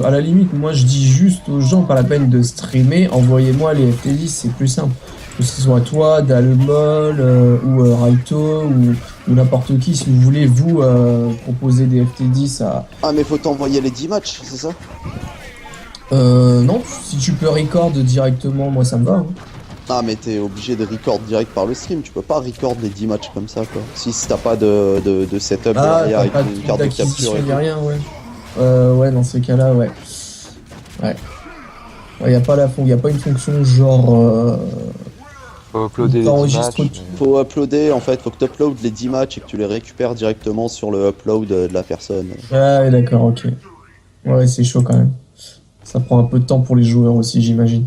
à la limite, moi je dis juste aux gens, pas la peine de streamer, envoyez-moi les FT10, c'est plus simple. Que ce soit toi, Dalmol, ou Raito, ou n'importe qui, si vous voulez vous proposer des FT10 à... Ah mais faut t'envoyer les 10 matchs, c'est ça? Non, si tu peux record directement, moi ça me va. Hein. Ah mais t'es obligé de record direct par le stream, tu peux pas record les 10 matchs comme ça quoi. Si t'as pas de setup Ah, derrière t'as avec pas une de carte de d'acquisition capture et ni tout. rien, ouais. Ouais, dans ces cas-là, ouais. Ouais. Il n'y a pas y a pas une fonction genre. Faut uploader les T'enregistres images. tout. Faut uploader, en fait, faut que tu uploades les 10 matchs et que tu les récupères directement sur le upload de la personne. Ah, ouais, d'accord, ok. Ouais, c'est chaud quand même. Ça prend un peu de temps pour les joueurs aussi, j'imagine.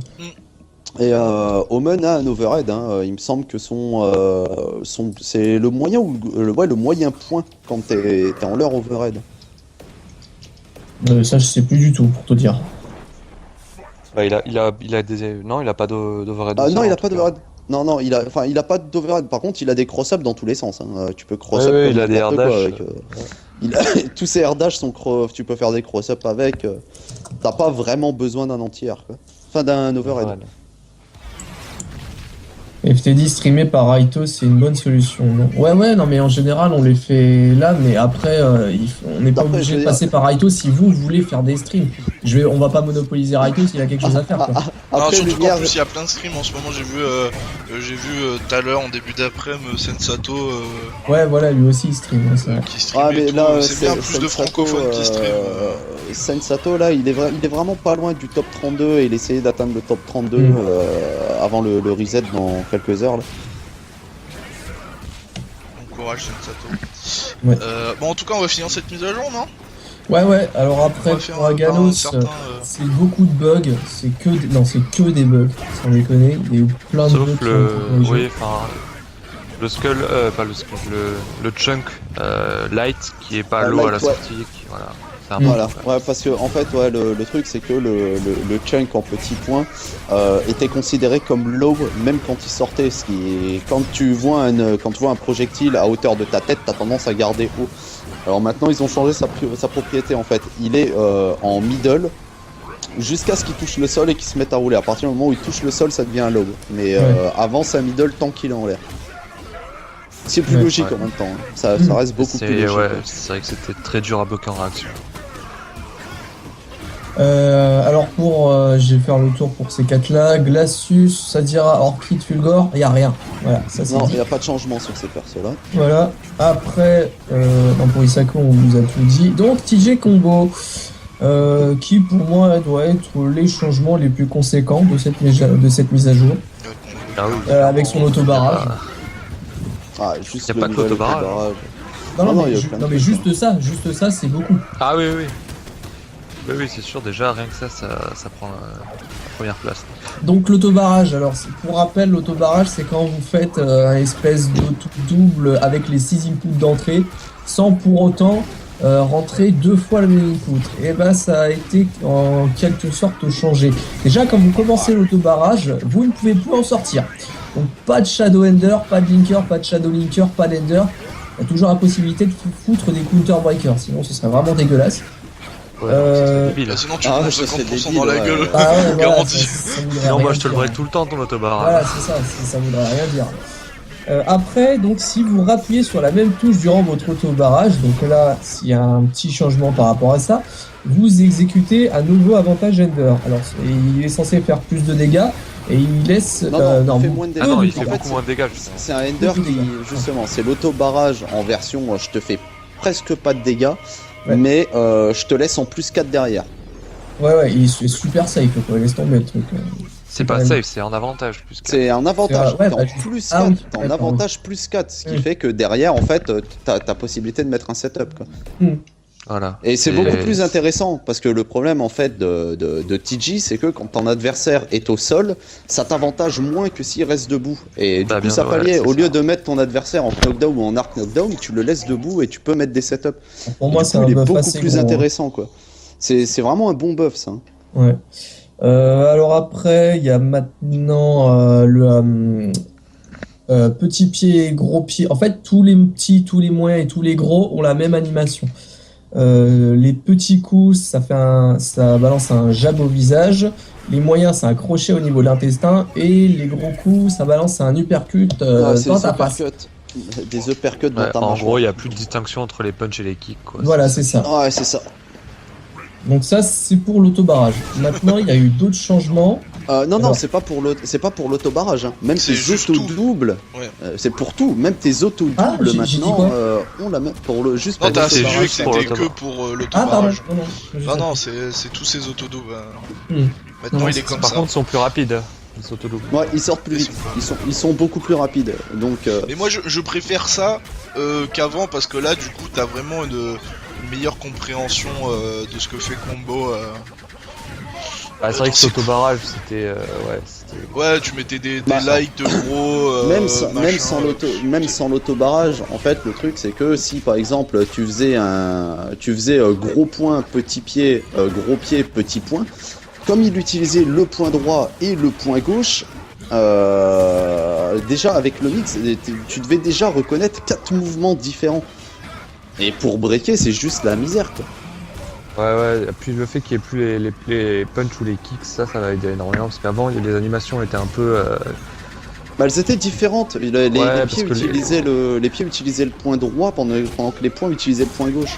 Et Omen a un overhead, hein. Il me semble que c'est le moyen le moyen point quand t'es en leur overhead. Ça, je sais plus du tout, pour te dire. Bah, il a des. Non, il a pas d'overhead. Ah non, ça, il en a tout pas cas. d'overhead. Non, non, il a pas d'overhead. Par contre, il a des cross-up dans tous les sens, hein. Tu peux cross-up Ouais, comme il a des n'importe air quoi dash. avec. Tous ces air dash sont tu peux faire des cross-up avec. T'as pas vraiment besoin d'un entier, quoi. Enfin, d'un overhead. Voilà. FTD streamé par Raito, c'est une bonne solution, non? Ouais, non, mais en général, on les fait là, mais après, on n'est pas Après, obligé je de veux passer par Raito si vous voulez faire des streams. On va pas monopoliser Raito s'il a quelque chose à faire, quoi. Non, Après, surtout Lumière, qu'en plus il y a plein de streams en ce moment, j'ai vu tout à l'heure en début d'après-midi Sensato Ouais, voilà, lui aussi, il stream, ouais, c'est vrai. qui stream ah, et mais tout. là, C'est bien plus de Sensato, francophones qui stream. Sensato, là, il est vraiment pas loin du top 32 et il essayait d'atteindre le top 32 Mm. avant le reset dans quelques heures. Là. Bon courage Sensato. Ouais. Bon en tout cas on va finir cette mise à jour, non? Ouais, alors On après, va faire pour un Aganos, certain, c'est beaucoup de bugs, c'est que des bugs, sans déconner, il y a eu plein de bugs Sauf qui ont été corrigés. oui, enfin, le skull, pas le skull, le chunk light qui est pas l'eau à la light, ouais. sortie, voilà. C'est un Voilà, peu- ouais, parce que en fait, ouais, le truc c'est que le chunk en petits points était considéré comme low même quand il sortait. Ce qui est... quand tu vois un projectile à hauteur de ta tête, t'as tendance à garder haut. Alors maintenant, ils ont changé sa propriété en fait. Il est en middle jusqu'à ce qu'il touche le sol et qu'il se mette à rouler. À partir du moment où il touche le sol, ça devient un low. Mais avant, c'est un middle tant qu'il est en l'air. C'est plus Ouais. logique Ouais. en même temps. Hein. Ça reste beaucoup plus C'est logique. ouais, c'est vrai que c'était très dur à bloquer en réaction. Alors je vais faire le tour pour ces 4 là. Glacius, Sadira, Orchid, Fulgor, y a rien. Voilà, ça c'est Non, il dit. n'y a pas de changement sur ces persos-là. Voilà. Après, pour Isako, on vous a tout dit. Donc TJ Combo, qui pour moi doit être les changements les plus conséquents de cette mise à jour, Ah oui. avec son auto-barrage. Ah, juste Y a le pas que nouvel l'autobarrage. autobarrage. Non, non, mais, il y a plein de non, mais trucs, juste ça, c'est beaucoup. Ah oui, oui. Oui, c'est sûr, déjà, rien que ça prend la première place. Donc l'autobarrage, alors pour rappel, l'autobarrage c'est quand vous faites un espèce de double avec les 6 inputs d'entrée sans pour autant rentrer 2 fois le même input. Et ben ça a été en quelque sorte changé. Déjà quand vous commencez l'autobarrage, vous ne pouvez plus en sortir. Donc pas de shadow ender, pas de linker, pas de shadow linker, pas d'ender. Il y a toujours la possibilité de foutre des counter breakers, sinon ce serait vraiment dégueulasse. Ouais, Euh, c'est débile. Bah, sinon tu Ah, prends ça, c'est 50% débile, dans la ouais. gueule. Ah ouais, voilà, Garanti. ça voudrait Sinon, rien moi, je te le dire. break tout le temps, ton autobarrage. Voilà, c'est ça, ça voudrait rien dire. Après, donc si vous rappuyez sur la même touche durant votre auto-barrage, donc là, s'il y a un petit changement par rapport à ça, vous exécutez un nouveau avantage Ender. Alors, il est censé faire plus de dégâts et il laisse... Non, il fait moins de Ah dégâts. non, il En fait fait, beaucoup moins de dégâts, justement. C'est un ender qui, justement, c'est l'auto-barrage en version je te fais presque pas de dégâts, Ouais. mais je te laisse en plus 4 derrière. Ouais, il est super safe, quoi. Laisse tomber le truc. C'est pas safe, c'est un avantage plus que. C'est un avantage, Ouais, t'es bah, en plus 4, ah oui, t'es en d'accord, avantage plus 4, ce qui Mm. fait que derrière, en fait, t'as possibilité de mettre un setup, quoi. Voilà. Et c'est beaucoup plus intéressant, parce que le problème, en fait, de TG, c'est que quand ton adversaire est au sol, ça t'avantage moins que s'il reste debout. Et du Bah, coup, bien, ça ouais, pallier, c'est au ça. lieu de mettre ton adversaire en knockdown ou en arc knockdown, tu le laisses debout et tu peux mettre des setups. Pour moi, Du c'est coup, un il est buff beaucoup assez plus gros, hein. intéressant, quoi. C'est vraiment un bon buff, ça. Ouais. Alors après, il y a maintenant petit pied, gros pied. En fait, tous les petits, tous les moyens et tous les gros ont la même animation. Les petits coups, ça balance un jab au visage. Les moyens, c'est un crochet au niveau de l'intestin. Et les gros coups, ça balance un uppercut C'est dans des ta face. uppercuts. Des uppercuts dans Ouais, ta en mâchoire. gros, il n'y a plus de distinction entre les punch et les kicks. Quoi. Voilà, c'est ça. Ah ouais, c'est ça. Donc ça, c'est pour l'auto-barrage. Maintenant, il y a eu d'autres changements. Non, Alors. c'est pas pour l'auto-barrage. Hein. Même C'est tes juste auto-doubles, Ouais. c'est pour tout. Même tes auto-doubles Ah, j'ai dit maintenant quoi ont la même pour le juste Non, pour t'as assez l'auto-barrage. vieux que pour c'était que l'autobarrage. pour Ah, pardon. l'autobarrage. Non, Non, c'est tous ces autodoubles. Hmm. Maintenant, Non, il est c'est- comme Par ça. contre, ils sont plus rapides, les autodoubles. Ouais, ils sortent plus vite. Ils sont beaucoup plus rapides. Donc Mais moi, je préfère ça qu'avant parce que là, du coup, t'as vraiment une meilleure compréhension de ce que fait Combo. Bah, c'est vrai que c'est- cet autobarrage, c'était. Ouais, c'était. Ouais, tu mettais des Bah, likes de gros. même sans l'auto-barrage, en fait, le truc c'est que si par exemple tu faisais gros point, petit pied, gros pied, petit point, comme il utilisait le point droit et le point gauche, déjà avec le mix, tu devais déjà reconnaître 4 mouvements différents. Et pour breaker, c'est juste la misère, quoi. Ouais, et puis le fait qu'il n'y ait plus les punch ou les kicks, ça va aider énormément, parce qu'avant, les animations étaient un peu. Bah, elles étaient différentes. Les parce pieds que les pieds utilisaient le point droit pendant que les poings utilisaient le point gauche.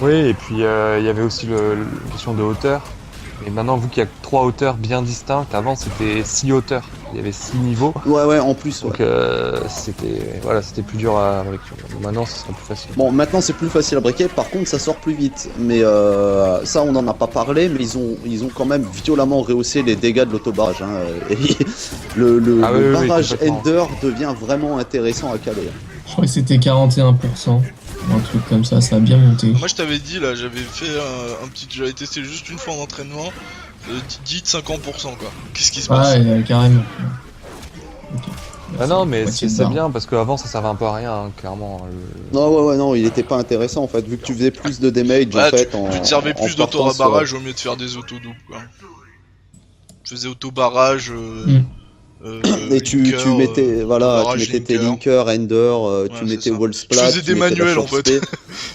Oui, et puis il y avait aussi la question de hauteur. Et maintenant, vu qu'il y a 3 hauteurs bien distinctes, avant c'était 6 hauteurs. Il y avait 6 niveaux. Ouais, en plus. Ouais. Donc c'était plus dur à breaker. Maintenant, ce sera plus facile. Bon, maintenant c'est plus facile à breaker, par contre ça sort plus vite. Mais ça, on en a pas parlé, mais ils ont quand même violemment rehaussé les dégâts de l'autobarrage. Hein. Et le Oui, barrage complètement. Ender devient vraiment intéressant à caler. Je crois que c'était 41%. Un truc comme ça a bien monté. Moi, je t'avais dit là, j'avais fait un petit. J'avais testé juste une fois en entraînement. Dites 50% quoi. Qu'est-ce qui se passe? Ouais, carrément. Ok. Ah non, mais Moitié de c'est barre. bien, parce qu'avant ça servait un peu à rien, hein, clairement. Non, il était pas intéressant en fait, vu que tu faisais plus de damage Ouais, en fait. tu te servais en plus partant d'auto-barrage au mieux de faire des auto-doubles quoi. Tu faisais auto-barrage. Et tu linker, mettais barrage, tu mettais tes linker. linkers, Ender, tu Ouais, mettais c'est ça. wall Tu splat, faisais des mettais la manuels, en short fait. spé.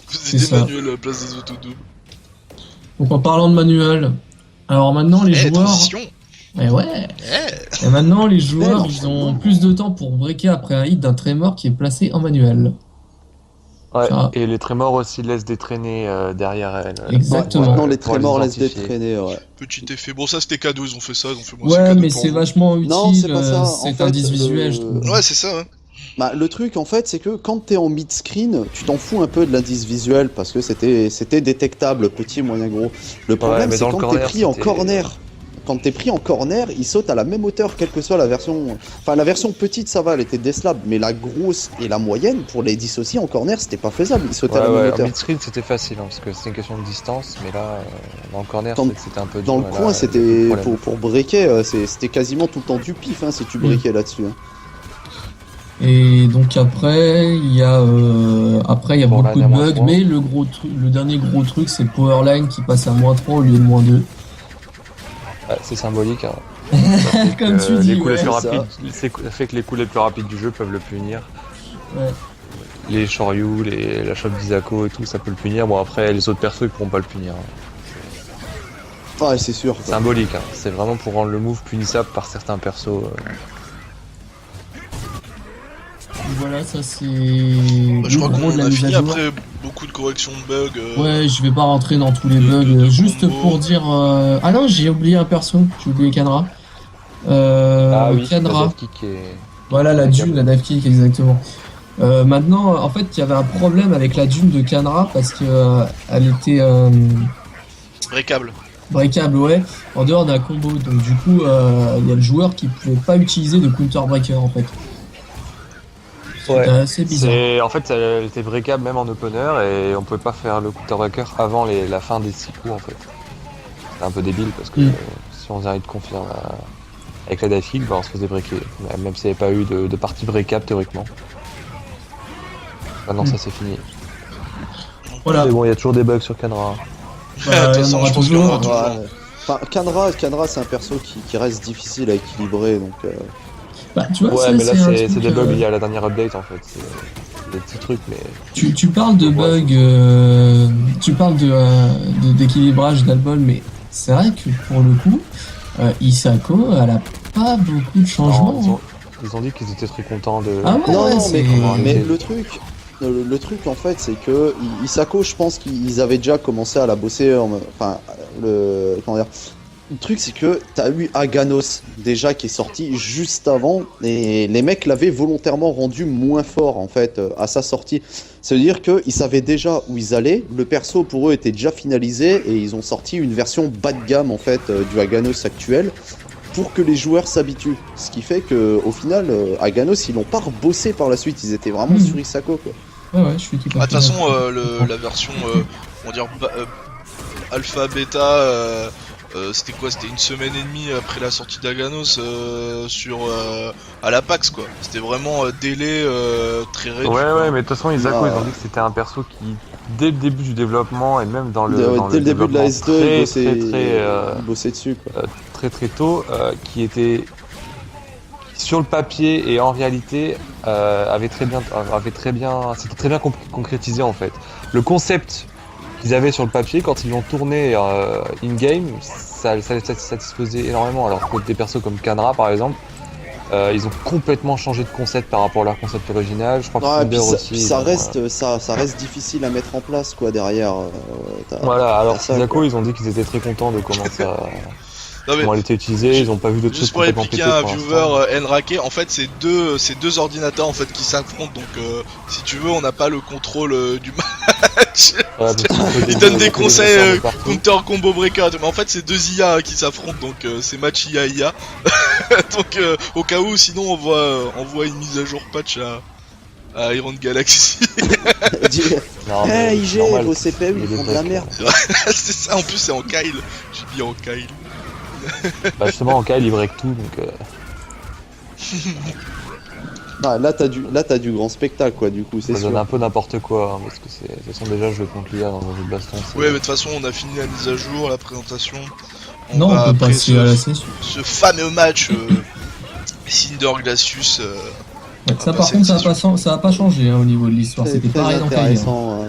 Tu C'est faisais ça. des manuels à la place des autodoubles. Donc en parlant de manuel, alors maintenant les joueurs. Transition. Eh ouais. Eh. Et maintenant les joueurs Belle ils ont enchaînement. plus de temps pour breaker après un hit d'un trémor qui est placé en manuel. Ouais, Ah. et les trémors aussi laissent des traînées derrière elles. Exactement. Maintenant les pour trémors laissent identifier. détraîner, ouais. Petit effet. Bon, ça c'était cadeau, ils ont fait ça, ils ont fait moi Ouais, cadeau mais pour c'est vous. vachement utile. Non, c'est pas ça. En cet fait, indice visuel, je trouve. Ouais, c'est ça, ouais. Bah, le truc en fait c'est que quand t'es en mid-screen, tu t'en fous un peu de l'indice visuel parce que c'était détectable, petit, moyen, gros. Le problème mais c'est dans le quand t'es corner, pris en c'était- corner. Quand t'es pris en corner, il saute à la même hauteur quelle que soit la version. Enfin la version petite ça va, elle était décelable, mais la grosse et la moyenne pour les dissocier en corner c'était pas faisable, il sautait à la même Ouais, en hauteur. mid-screen c'était facile, hein, parce que c'était une question de distance, mais là, dans le corner, Dans- c'était un peu Dans le dur, coin là, c'était le problème. pour breaker, c'était quasiment tout le temps du pif hein, si tu breakais là-dessus. Hein. Et donc après, il y a Bon, là, beaucoup il y de a moins bugs, trois. mais le dernier gros truc, c'est Powerline qui passe à -3 au lieu de -2. Ouais, c'est symbolique. Hein. Ça fait Comme que tu dis, les coups les ouais, plus ça. rapides, ça fait que les coups les plus rapides du jeu peuvent le punir. Ouais. Les Shoryu, la shot d'Isako et tout, ça peut le punir. Bon, après, les autres persos ils pourront pas le punir. Ouais c'est sûr. quoi. Symbolique, hein. C'est vraiment pour rendre le move punissable par certains persos. Voilà, ça c'est. Bah, je le crois gros qu'on de la a mise à fini jour. après beaucoup de corrections de bugs. Ouais, je vais pas rentrer dans tous les de- bugs. de Juste combo. pour dire. Ah non, j'ai oublié un perso. J'ai oublié Kanra. Kanra. la death kick est... Voilà la Impeccable. dune, la dive kick exactement. Maintenant, en fait, il y avait un problème avec la dune de Kanra parce que elle était Breakable. breakable, ouais, en dehors d'un combo. Donc du coup, il y a le joueur qui pouvait pas utiliser de counter breaker en fait. C'était assez bizarre. En fait, elle était breakable même en opener et on pouvait pas faire le counter breaker avant la fin des 6 coups en fait. C'était un peu débile parce que si on faisait de confirme avec la dive kick, bah, on se faisait breaker. Même s'il n'y avait pas eu de partie breakable théoriquement. Maintenant ça c'est fini. Voilà. Mais bon, il y a toujours des bugs sur Kanra. Bah, De toute il y en façon, aura je pense qu'il y en aura toujours. toujours. Ouais. Enfin, Kanra c'est un perso qui reste difficile à équilibrer donc. Bah, tu vois, Ouais, ça, mais là un c'est truc, des bugs liés à la dernière update en fait. C'est des petits trucs, mais. Tu parles de Ouais. bugs, tu parles d'équilibrage d'Albol, mais c'est vrai que pour le coup, Isako, elle a pas beaucoup de changements. Non, ils ont dit qu'ils étaient très contents de. Ah ouais, Non, c'est- mais le truc en fait, c'est que Isako, je pense qu'ils avaient déjà commencé à la bosser. Enfin, comment dire, Le truc, c'est que t'as eu Aganos déjà qui est sorti juste avant, et les mecs l'avaient volontairement rendu moins fort en fait à sa sortie. Ça veut dire qu'ils savaient déjà où ils allaient, le perso pour eux était déjà finalisé, et ils ont sorti une version bas de gamme en fait du Aganos actuel pour que les joueurs s'habituent. Ce qui fait que au final, Aganos ils l'ont pas rebossé par la suite, ils étaient vraiment sur Isako quoi. Ouais, je suis tout à De fait. toute façon, la version, on va dire, alpha, bêta, c'était quoi? C'était une semaine et demie après la sortie d'Aganos à la PAX quoi. C'était vraiment délai très réduit. Ouais, mais de toute façon, Isako, Ah. ils ont dit que c'était un perso qui, dès le début du développement, et même dans le, dans Dès le début de la développement S2, ils bossaient dessus quoi. très tôt, qui était sur le papier et en réalité c'était très bien concrétisé en fait. Le concept qu'ils avaient sur le papier, quand ils l'ont tourné in-game, ça satisfaisait énormément. Alors que des persos comme Kanra par exemple, ils ont complètement changé de concept par rapport à leur concept original. Je crois que Ouais, Thunder puis aussi. ça ils ont, reste, ça reste difficile à mettre en place quoi derrière. voilà, alors ça, Isako, quoi. ils ont dit qu'ils étaient très contents de comment Non, mais comment elle était utilisée, ils ont pas vu d'autres juste trucs pour complètement expliquer pétés à un pour viewer Enrake, en fait c'est deux ordinateurs en fait qui s'affrontent, donc si tu veux on n'a pas le contrôle du match. l'instant. Ils donnent des conseils partout. counter combo breaker, mais en fait c'est deux IA qui s'affrontent, donc c'est match IA. Donc au cas où sinon on voit une mise à jour patch à Iron Galaxy. Non, mais IG, normal. vos CPU Il ils est font de bête, la merde. C'est ça, en plus c'est en Kyle. J'ai dit en Kyle. Bah justement, en cas, il break tout, donc Ah, là t'as du grand spectacle quoi du coup c'est ça donne sûr. un peu n'importe quoi, hein, parce que c'est, de toute façon déjà jouer contre l'IA dans un jeu de baston, c'est... Ouais, mais de toute façon on a fini la mise à jour, la présentation. Non, va on peut après passer à la session. ce fameux match Cinder Glacius. Ouais, ça, bah, par c'est contre, une ça a pas changé au niveau de l'histoire. C'est C'était très pareil dans Kyle. intéressant.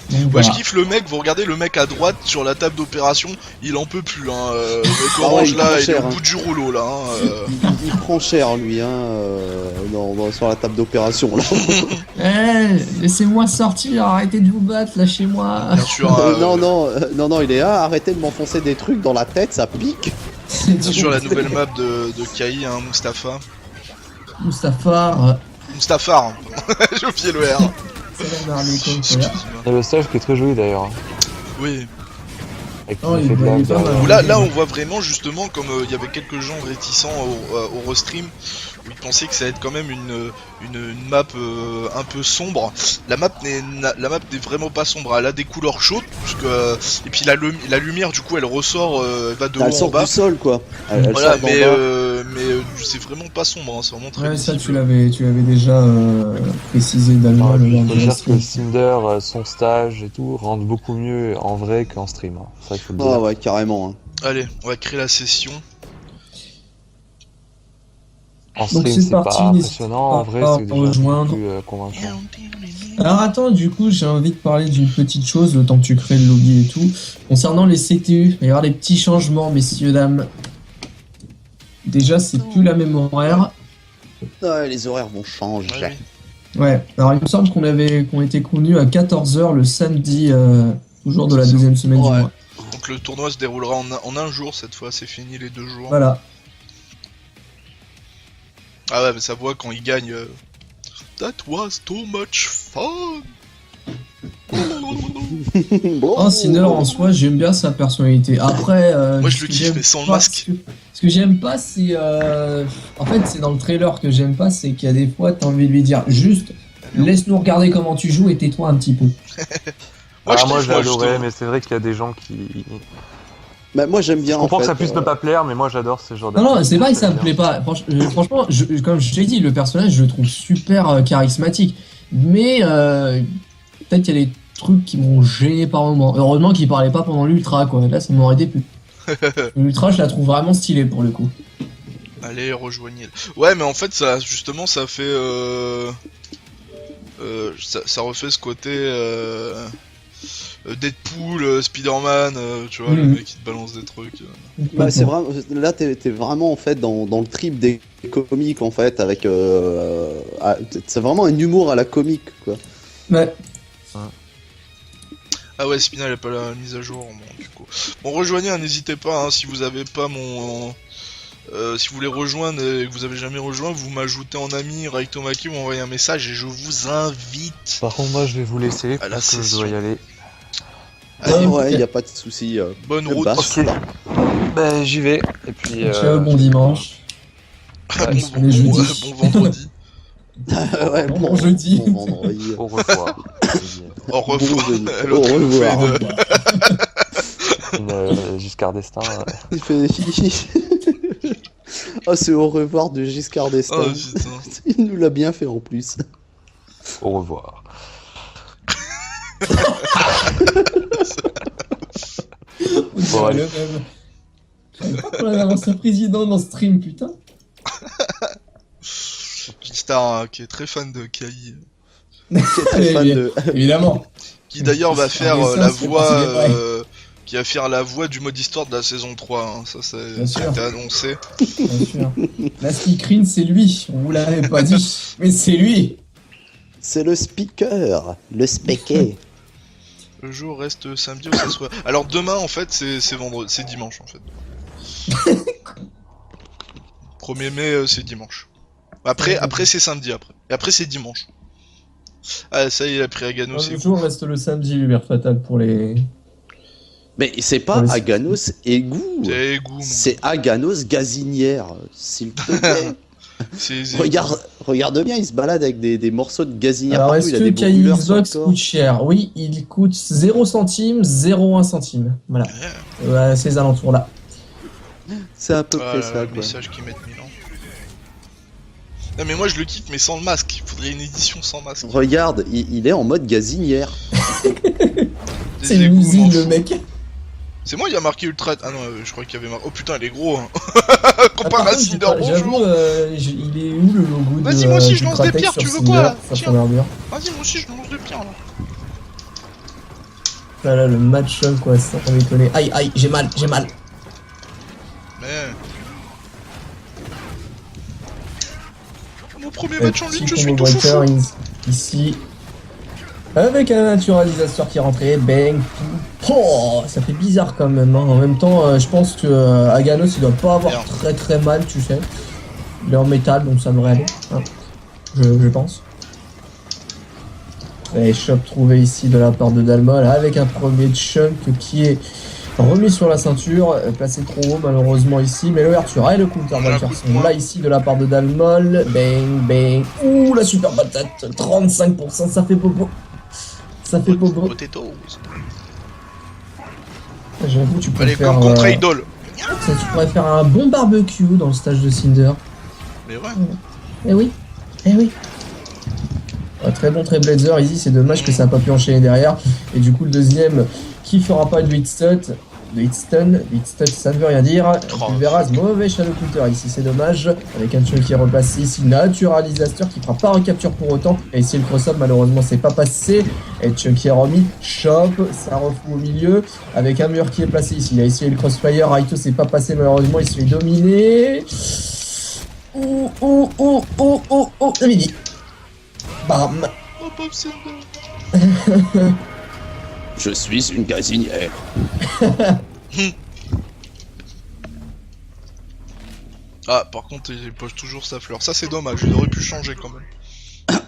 Donc, Moi voilà. je kiffe le mec, vous regardez le mec à droite sur la table d'opération, il en peut plus hein. Le mec Ah ouais, orange il là, prend il est cher, au hein. bout du rouleau là. Il prend cher lui hein, sur la table d'opération là. Eh, laissez-moi sortir, arrêtez de vous battre, lâchez-moi. Bien sûr, Non, il est là, arrêtez de m'enfoncer des trucs dans la tête, ça pique. bien sûr la nouvelle map de Kai, hein, Mustapha. Mustapha, Mustafar, hein. J'ai oublié le R. salam alaikum, frère. Excuse-moi. Il y a le stage qui est très joli d'ailleurs, hein, Oui. avec Oh, l'effet il de est lave pas mal. derrière. Là on voit vraiment justement comme il y avait quelques gens réticents au restream où ils pensaient que ça allait être quand même une map un peu sombre. La map n'est vraiment pas sombre, elle a des couleurs chaudes et puis la lumière du coup elle ressort, elle va de Elle haut en sort bas. du sol quoi. Elle Voilà, sort d'en mais bas. c'est vraiment pas sombre, hein, c'est vraiment très Ouais, ça visible. tu l'avais déjà précisé Dalma Ah, le il lors faut de la dire que stream. Cinder, son stage et tout, rendent beaucoup mieux en vrai qu'en stream, hein. C'est vrai qu'il faut le dire. Ah ouais, carrément. Hein. Allez, on va créer la session. En Donc, stream, c'est c'est pas parti, impressionnant, en vrai, n'hésitez pas c'est à déjà un rejoindre. peu plus convaincant. Alors attends, du coup, j'ai envie de parler d'une petite chose, le temps que tu crées le lobby et tout. Concernant les CTU, il va y avoir des petits changements, messieurs, dames. Déjà, c'est plus la même horaire. Ouais, les horaires vont changer. Ouais, oui. Ouais, alors il me semble qu'on était convenu à 14h le samedi, toujours de la C'est ça. deuxième semaine du Ouais. mois. Donc le tournoi se déroulera en un jour cette fois, c'est fini les 2 jours. Voilà. Ah ouais, mais ça voit quand il gagne. That was too much fun. Oh, Cinder, en soi, j'aime bien sa personnalité. Après, Moi, je ce le que kiffe, j'aime mais sans le pas, masque. Ce que j'aime pas, c'est... En fait, c'est dans le trailer que j'aime pas, c'est qu'il y a des fois, t'as envie de lui dire juste... Laisse-nous regarder comment tu joues et tais-toi un petit peu. Moi, Moi je j'ai kiffe, adoré, justement. mais c'est vrai qu'il y a des gens qui... Bah, moi j'aime bien Je comprends en que fait. ça puisse ne pas plaire, mais moi j'adore ce genre Non, non, c'est pas que ça me bien. plaît pas. Franchement, comme je t'ai dit, le personnage, je le trouve super charismatique. Mais peut-être qu'il y a des trucs qui m'ont gêné par moment. Heureusement qu'il parlait pas pendant l'ultra, quoi. Là, ça m'aurait déplu. L'ultra, je la trouve vraiment stylée pour le coup. Allez, rejoignez. Ouais, mais en fait, ça, justement, ça fait. Ça refait ce côté. Deadpool, Spider-Man, tu vois, le Mhm. mec qui te balance des trucs. Bah, c'est vraiment, là t'es vraiment en fait dans le trip des comiques en fait avec c'est vraiment un humour à la comique quoi. Ouais. Ah ouais, Spinal n'a pas la mise à jour, bon, du coup. Bon, rejoignez, hein, n'hésitez pas, hein, si vous avez pas mon... si vous voulez rejoindre et que vous avez jamais rejoint, vous m'ajoutez en ami, Raitomaki, vous m'envoyez un message et je vous invite Par contre, moi, je vais vous laisser à la parce que je session. dois y aller. Allez, Ouais, y a pas de souci. bonne route. basta. Bah, j'y vais. Et puis. Ciao, bon dimanche. bon, on est jeudi. bon vendredi. Ouais, Bon jeudi. Bon vendredi. Au revoir. Au revoir. Bon jeudi. Au L'autre, il nous fait revoir. Giscard d'Estaing. Il fait... Oh, c'est au revoir de Giscard Oh d'Estaing. putain. Il nous l'a bien fait en plus. Au revoir. Bon, allez. le même. Je savais pas qu'on avait un ancien président dans ce stream, putain. Star, hein, qui est très fan de Kai. Qui est très fan Allez, de... Ah, Évidemment. Qui d'ailleurs va C'est faire un dessin, la c'est voix... parti des vrais. qui va faire la voix du mode histoire de la saison 3, hein. Ça Bien sûr. c'était annoncé. Bien sûr. La Speakerine, c'est lui. On vous l'avait pas dit, mais c'est lui. C'est le speaker, le speaker. Le jour reste samedi ou ça soit. Alors demain en fait c'est vendredi, c'est dimanche en fait. 1er mai c'est dimanche. Après c'est samedi après. Et après c'est dimanche. Ah ça y est, il a pris Agano, c'est Le cool. jour reste le samedi, lumière fatale pour les. Mais c'est pas Ouais, c'est- Aganos égout. C'est goût. C'est Aganos gazinière, s'il te plaît. C'est Regarde bien, il se balade avec des morceaux de gazinière Alors, partout, est-ce il a des que Kai brûleurs sur le Xbox corps. coûte cher? Oui, il coûte 0 centime, 0,1 centime. Voilà. Voilà, ces alentours-là. C'est à peu près le ça, quoi. message qu'ils mettent Milan. Non mais moi je le kiffe mais sans le masque. Il faudrait une édition sans masque. Regarde, il est en mode gazinière. C'est Des une égouts, usine, m'en le fous. mec. C'est moi il y a marqué ultra. Ah non, je crois qu'il y avait marqué. Oh putain, il est gros hein. Ah, Comparé par à contre, Cinder, j'avoue, bonjour. il est où le logo de Vas-y, moi aussi, je du lance des Kratek pierres, sur tu veux Cinder, quoi, là sur Tiens. son armure. Vas-y, moi aussi je lance de pierre là. Là, le match-up, quoi, sans déconner. Aïe, aïe, j'ai mal, j'ai mal. Mais. Mon premier match en Petit ligne, je suis combo tout breaker foufou. ici. Avec un naturalisateur qui est rentré, bang, oh, ça fait bizarre quand même. Hein. En même temps, je pense que Aganos il doit pas avoir Merde. très mal, tu sais. Il est en métal donc ça devrait aller. Hein. Je pense. Et shop trouvé ici de la part de Dalmol avec un premier chunk qui est remis sur la ceinture, placé trop haut malheureusement ici, mais l'ouverture et le counterbreaker sont là ici de la part de Dalmol. Bang, bang. Ouh, la super patate, 35%, ça fait popo. Ça fait popo. Potatoes. J'avoue, tu peux Allez, faire. comme contre Idol. Tu pourrais faire un bon barbecue dans le stage de Cinder. Mais ouais. Eh oui, eh oui. Très bon, très blazer. Easy, c'est dommage que ça n'a pas pu enchaîner derrière. Et du coup, le deuxième qui fera pas de hit stun, ça ne veut rien dire. Oh, Tu verras, mauvais shadow counter ici, c'est dommage. Avec un chunk qui est repassé ici, naturalisateur qui fera pas recapture pour autant. Et ici, le cross-up, malheureusement, c'est pas passé. Et chunk qui est remis, chop, ça refout au milieu. Avec un mur qui est placé ici. Il a essayé le crossfire, Raito, c'est pas passé, malheureusement, il se fait dominer. Le midi. Bam. Oh, Bob Cinder. Je suis une gazinière. Ah, par contre, il poche toujours sa fleur. Ça, c'est dommage. Il aurait pu changer quand même.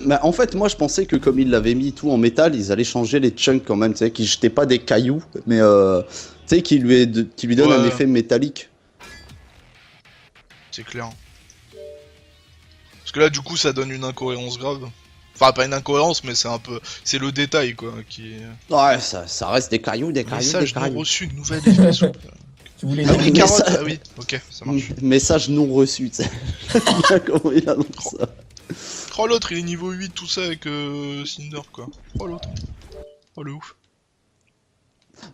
Mais en fait, moi je pensais que comme ils l'avaient mis tout en métal, ils allaient changer les chunks quand même, tu sais, qu'ils jetaient pas des cailloux, mais tu sais, qui lui donnent un Ouais. effet métallique. C'est clair. Parce que là, du coup, ça donne une incohérence grave. Enfin, pas une incohérence, mais c'est un peu. C'est le détail, quoi. Qui est. Ouais, ça reste des cailloux, des cailloux, des Message non cailloux. reçu, une nouvelle expression. Tu voulais Ah dire oui, mais carotte. ça- Ah oui, ok, ça marche. Message non reçu, tu sais. J'aime bien comment il annonce ça. Oh, l'autre, il est niveau 8, tout ça avec Cinder, quoi. Oh, l'autre. Oh, le ouf.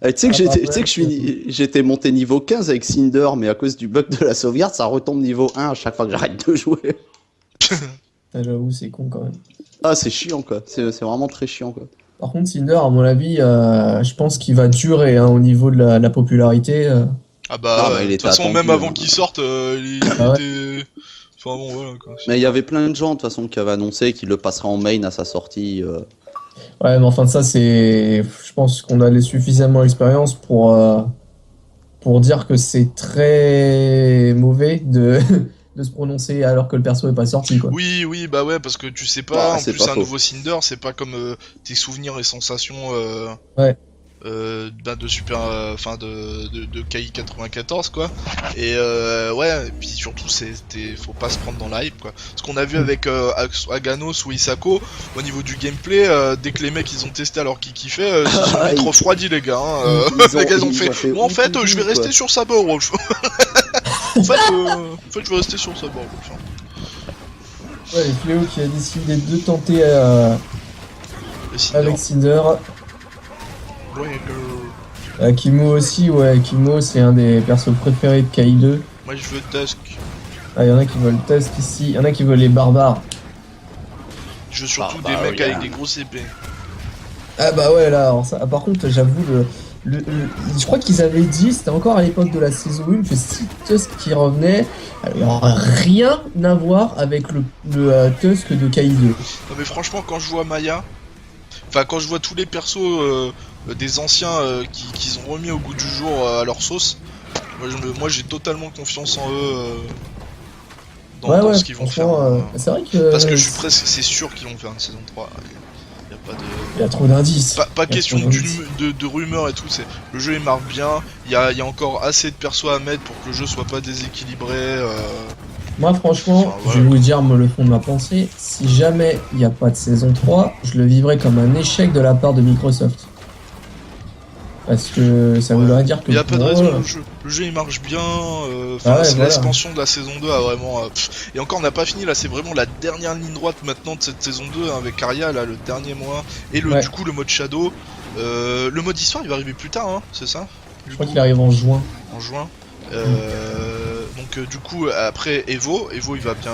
Tu sais que Ah, j'étais- bah, tu sais que j'étais monté niveau 15 avec Cinder, mais à cause du bug de la sauvegarde, ça retombe niveau 1 à chaque fois que j'arrête de jouer. Ah, j'avoue, c'est con quand même. Ah, c'est chiant, quoi. C'est vraiment très chiant, quoi. Par contre, Cinder, à mon avis, je pense qu'il va durer hein, au niveau de la popularité. Ah bah, Ah, bah, de il toute était façon, attendu, même avant hein. qu'il sorte, il Ah ouais. était. Enfin bon, voilà quoi. Mais il y avait plein de gens, de toute façon, qui avaient annoncé qu'ils le passeraient en main à sa sortie. Ouais, mais enfin, ça, c'est. Je pense qu'on a suffisamment d'expérience pour dire que c'est très mauvais de, de se prononcer alors que le perso est pas sorti, quoi. Oui, oui, bah ouais, parce que tu sais pas, Bah, en c'est plus pas un faux. nouveau Cinder, c'est pas comme tes souvenirs et sensations Ouais. de Super, enfin de KI 94 quoi. Et ouais, et puis surtout faut pas se prendre dans la hype quoi. Ce qu'on a vu avec Aganos ou Isako, au niveau du gameplay, dès que les mecs ils ont testé alors qu'ils kiffaient, ils se sont vite Ils- refroidis les gars. Les gars ils ont fait, moi en fait je vais rester sur Saberwolf. en fait je vais rester sur Saberwolf. Ouais, et Fléau qui a décidé de tenter Le Cinder. avec Cinder. Ouais, Kimo aussi, ouais, Kimo c'est un des persos préférés de KI2. moi je veux Tusk. Ah, y en a qui veulent Tusk ici, y en a qui veulent les barbares. Je veux surtout bah, des mecs regarde. avec des grosses épées. Ah bah ouais, là, alors ça, par contre, j'avoue, je crois qu'ils avaient dit, c'était encore à l'époque de la saison 1, que si Tusk qui revenait, il n'y aura rien à voir avec le Tusk de KI2. Non mais franchement quand je vois Maya, enfin quand je vois tous les persos des anciens qu'ils ont remis au goût du jour à leur sauce, moi j'ai totalement confiance en eux dans ce qu'ils vont faire. franchement, c'est vrai que... Parce que je suis presque, c'est sûr qu'ils vont faire une saison 3. Y a pas de... Il y a trop d'indices. Pas Il y a question trop d'indices. de rumeurs et tout, le jeu il marche bien, il y a encore assez de persos à mettre pour que le jeu soit pas déséquilibré. Moi, franchement, Enfin, je vais vous dire le fond de ma pensée. Si jamais il n'y a pas de saison 3, je le vivrai comme un échec de la part de Microsoft. Parce que ça voudrait dire que Il y a pas de pour raison, eux, le jeu il marche bien, Ah ouais, voilà. l'expansion de la saison 2 a vraiment... et encore on n'a pas fini là, c'est vraiment la dernière ligne droite maintenant de cette saison 2 hein, avec Arya là, le dernier mois, et Ouais. du coup le mode Shadow, le mode histoire il va arriver plus tard, hein, c'est ça je crois qu'il arrive en juin. En juin. Donc du coup après Evo il va bien...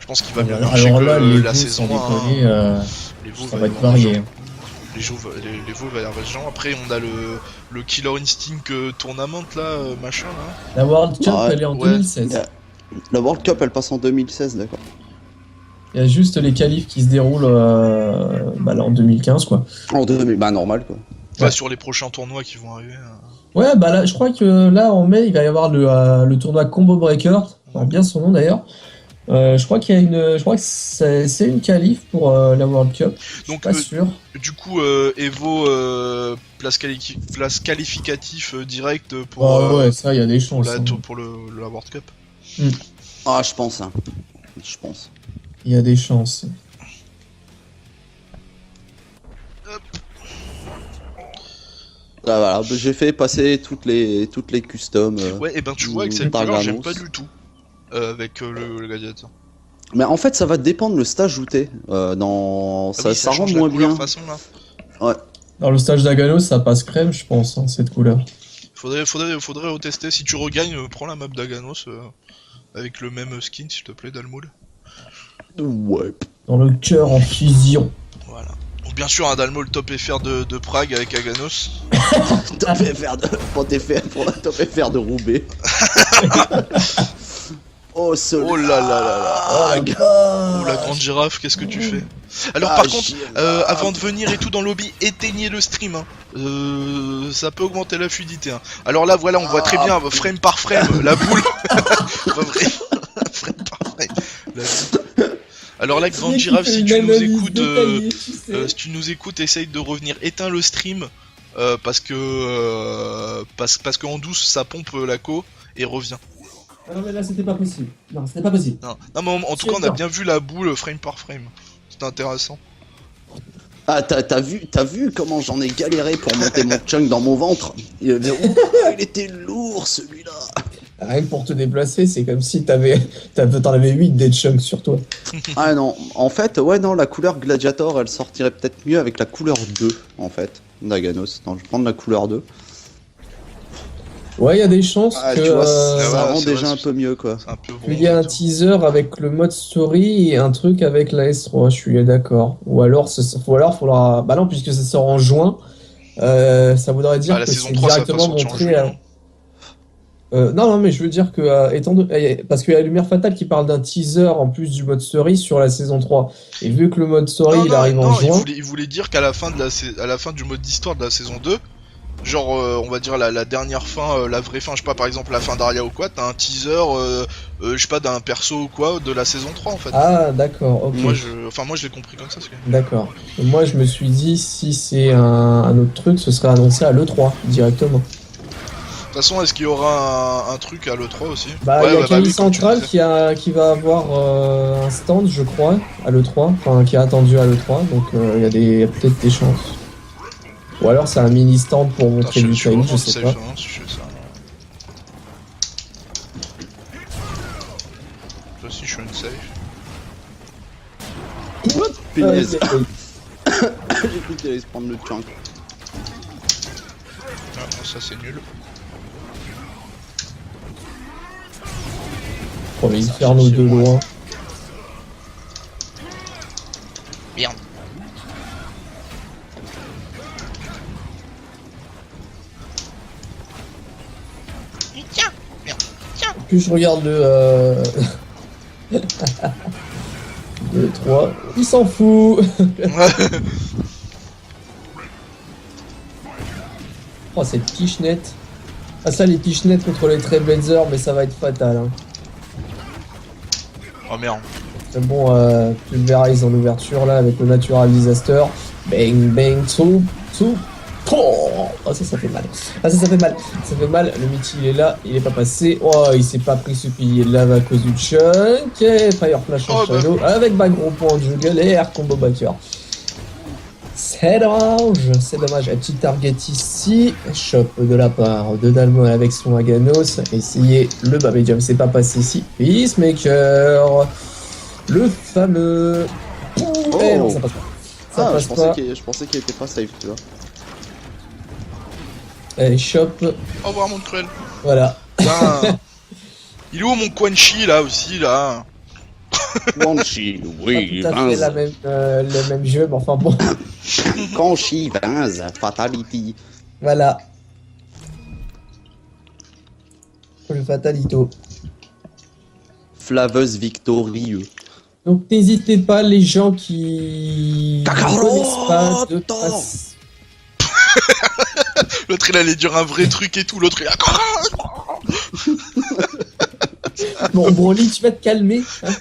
Je pense qu'il va bien marcher Alors que là, les la goûts, saison sans 1. déconner, L'Evo ça va y être avoir des varié. gens. Les Evo va y avoir des gens. Après on a le Killer Instinct Tournament là, machin là. La World Cup, Ouais, elle est en ouais. 2016. La World Cup, elle passe en 2016, d'accord. Il y a juste les qualifs qui se déroulent là, en 2015, quoi. En 2000, bah normal quoi. Enfin, Ouais. sur les prochains tournois qui vont arriver. Ouais, bah là, je crois que là, en mai, il va y avoir le tournoi Combo Breaker. Enfin, bien son nom d'ailleurs. Je crois qu'il y a je crois que c'est une qualif pour la World Cup. Je suis Donc, pas sûr. Du coup, Evo, place qualificatif direct pour, Ah ouais, ça, il y a des pour, chances. la, Hein. pour la World Cup. Ah, je pense, hein. Je pense. Il y a des chances. Ah, voilà, bah, j'ai fait passer toutes les customs. Ouais, et ben tu vois, avec cette par couleur, j'aime Ganos. pas du tout. Avec le gladiateur. Mais en fait, ça va dépendre le stage où t'es. Dans... Ah oui, ça rend change la moins couleur bien. façon là. Dans le stage d'Aganos, ça passe crème, je pense, hein, cette couleur. Faudrait retester. Si tu regagnes, prends la map d'Aganos avec le même skin, s'il te plaît, Dalmoul. Ouais. Dans le cœur en fusion. Voilà. Donc, bien sûr, un Dalmoul top FR de Prague avec Aganos. Top FR de... pour la top FR de Roubaix. Oh, ce... Oh là là là là. Ah, Oh la grande girafe, qu'est-ce que tu fais? Alors Ah, par contre, girafe. avant de venir et tout dans le lobby, éteignez le stream. Hein. Ça peut augmenter la fluidité. Hein. Alors là, voilà, on voit très bien, frame par frame, la boule. Frame par frame. La boule. Alors là, grande girafe, si tu nous écoutes, si tu nous écoutes, essaye de revenir, éteins le stream parce que en douce, ça pompe la co et revient. Ah non, mais là, c'était pas possible. Non, c'était pas possible. Non mais en tout cas, on a bien vu la boule frame par frame. C'était intéressant. Ah, t'as vu comment j'en ai galéré pour monter mon chunk dans mon ventre? Il était lourd celui-là. Rien que pour te déplacer, c'est comme si t'en avais 8 des chunks sur toi. Ah non, en fait, ouais, non, la couleur Gladiator, elle sortirait peut-être mieux avec la couleur 2, en fait, d'Aganos. Non, je vais prendre la couleur 2. Ouais, il y a des chances Ah, que tu vois, ça ça va, rend c'est déjà vrai, un peu mieux, quoi. C'est un peu il y a un teaser avec le mode story et un truc avec la S3, je suis d'accord. Ou alors, faudra... Bah non, puisque ça sort en juin, ça voudrait dire la que saison c'est 3 ça va pas directement sortir en montré... juillet, hein. Non, mais je veux dire que, parce qu'il y a Lumière Fatale qui parle d'un teaser en plus du mode story sur la saison 3. Et vu que le mode story il arrive en juin. Il voulait dire qu'à la fin à la fin du mode d'histoire de la saison 2, genre on va dire la dernière fin, la vraie fin, je sais pas, par exemple la fin d'Aria ou quoi, t'as un teaser, je sais pas, d'un perso ou quoi de la saison 3 en fait. Ah, d'accord, ok. Moi je l'ai compris comme ça. D'accord. Moi, je me suis dit, si c'est un autre truc, ce serait annoncé à l'E3 directement. De toute façon, est-ce qu'il y aura un truc à l'E3 aussi? Bah, il y a Camille oui, comme tu Central disais. qui va avoir un stand, je crois, à l'E3, enfin, qui est attendu à l'E3, donc il y a peut-être des chances. Ou alors c'est un mini stand pour Putain, montrer du suis trailer, je vraiment sais safe, pas. hein, si je fais ça. Toi aussi, je suis une safe. Punaise. Ah, ok. J'ai cru qu'il allait se prendre le chunk. Ah, non, ça c'est nul. Oh, l'Inferno de loin. Merde. Tiens. Plus je regarde le 3, il s'en fout. Oh, cette pichenette. Ah, ça, les pichenettes contre les Trailblazers, mais ça va être fatal. Hein. Oh merde. C'est bon, tu le verras, ils en ouverture là avec le Natural Disaster. Bang, bang, tout. Oh, ça fait mal. Ah, ça fait mal. Ça fait mal. Le Mitty, il est là, il est pas passé. Oh, il s'est pas pris ce pilier de lave à cause du chunk. Et Fire Flash en shadow avec back gros point en jungle et air combo backer. C'est dommage. Un petit target ici. Shop de la part de Dalmon avec son Aganos. Essayer le bas medium, c'est pas passé ici. Peacemaker. Le fameux. Oh. Eh non, ça passe pas. Ça passe pas. Je pensais qu'il était pas safe, tu vois. Allez, shop. Au revoir, mon cruel. Voilà. Putain. Il est où mon Quan Chi là aussi là? Quanchi, oui, Pas tout à fait le même jeu, mais enfin bon. Quanchi, 15, Fatality. Voilà. Le Fatalito. Flaveuse victorieux. Donc n'hésitez pas, les gens qui ne connaissent pas de L'autre il allait dire un vrai truc et tout, l'autre il a... Bon, Broly, tu vas te calmer. Hein.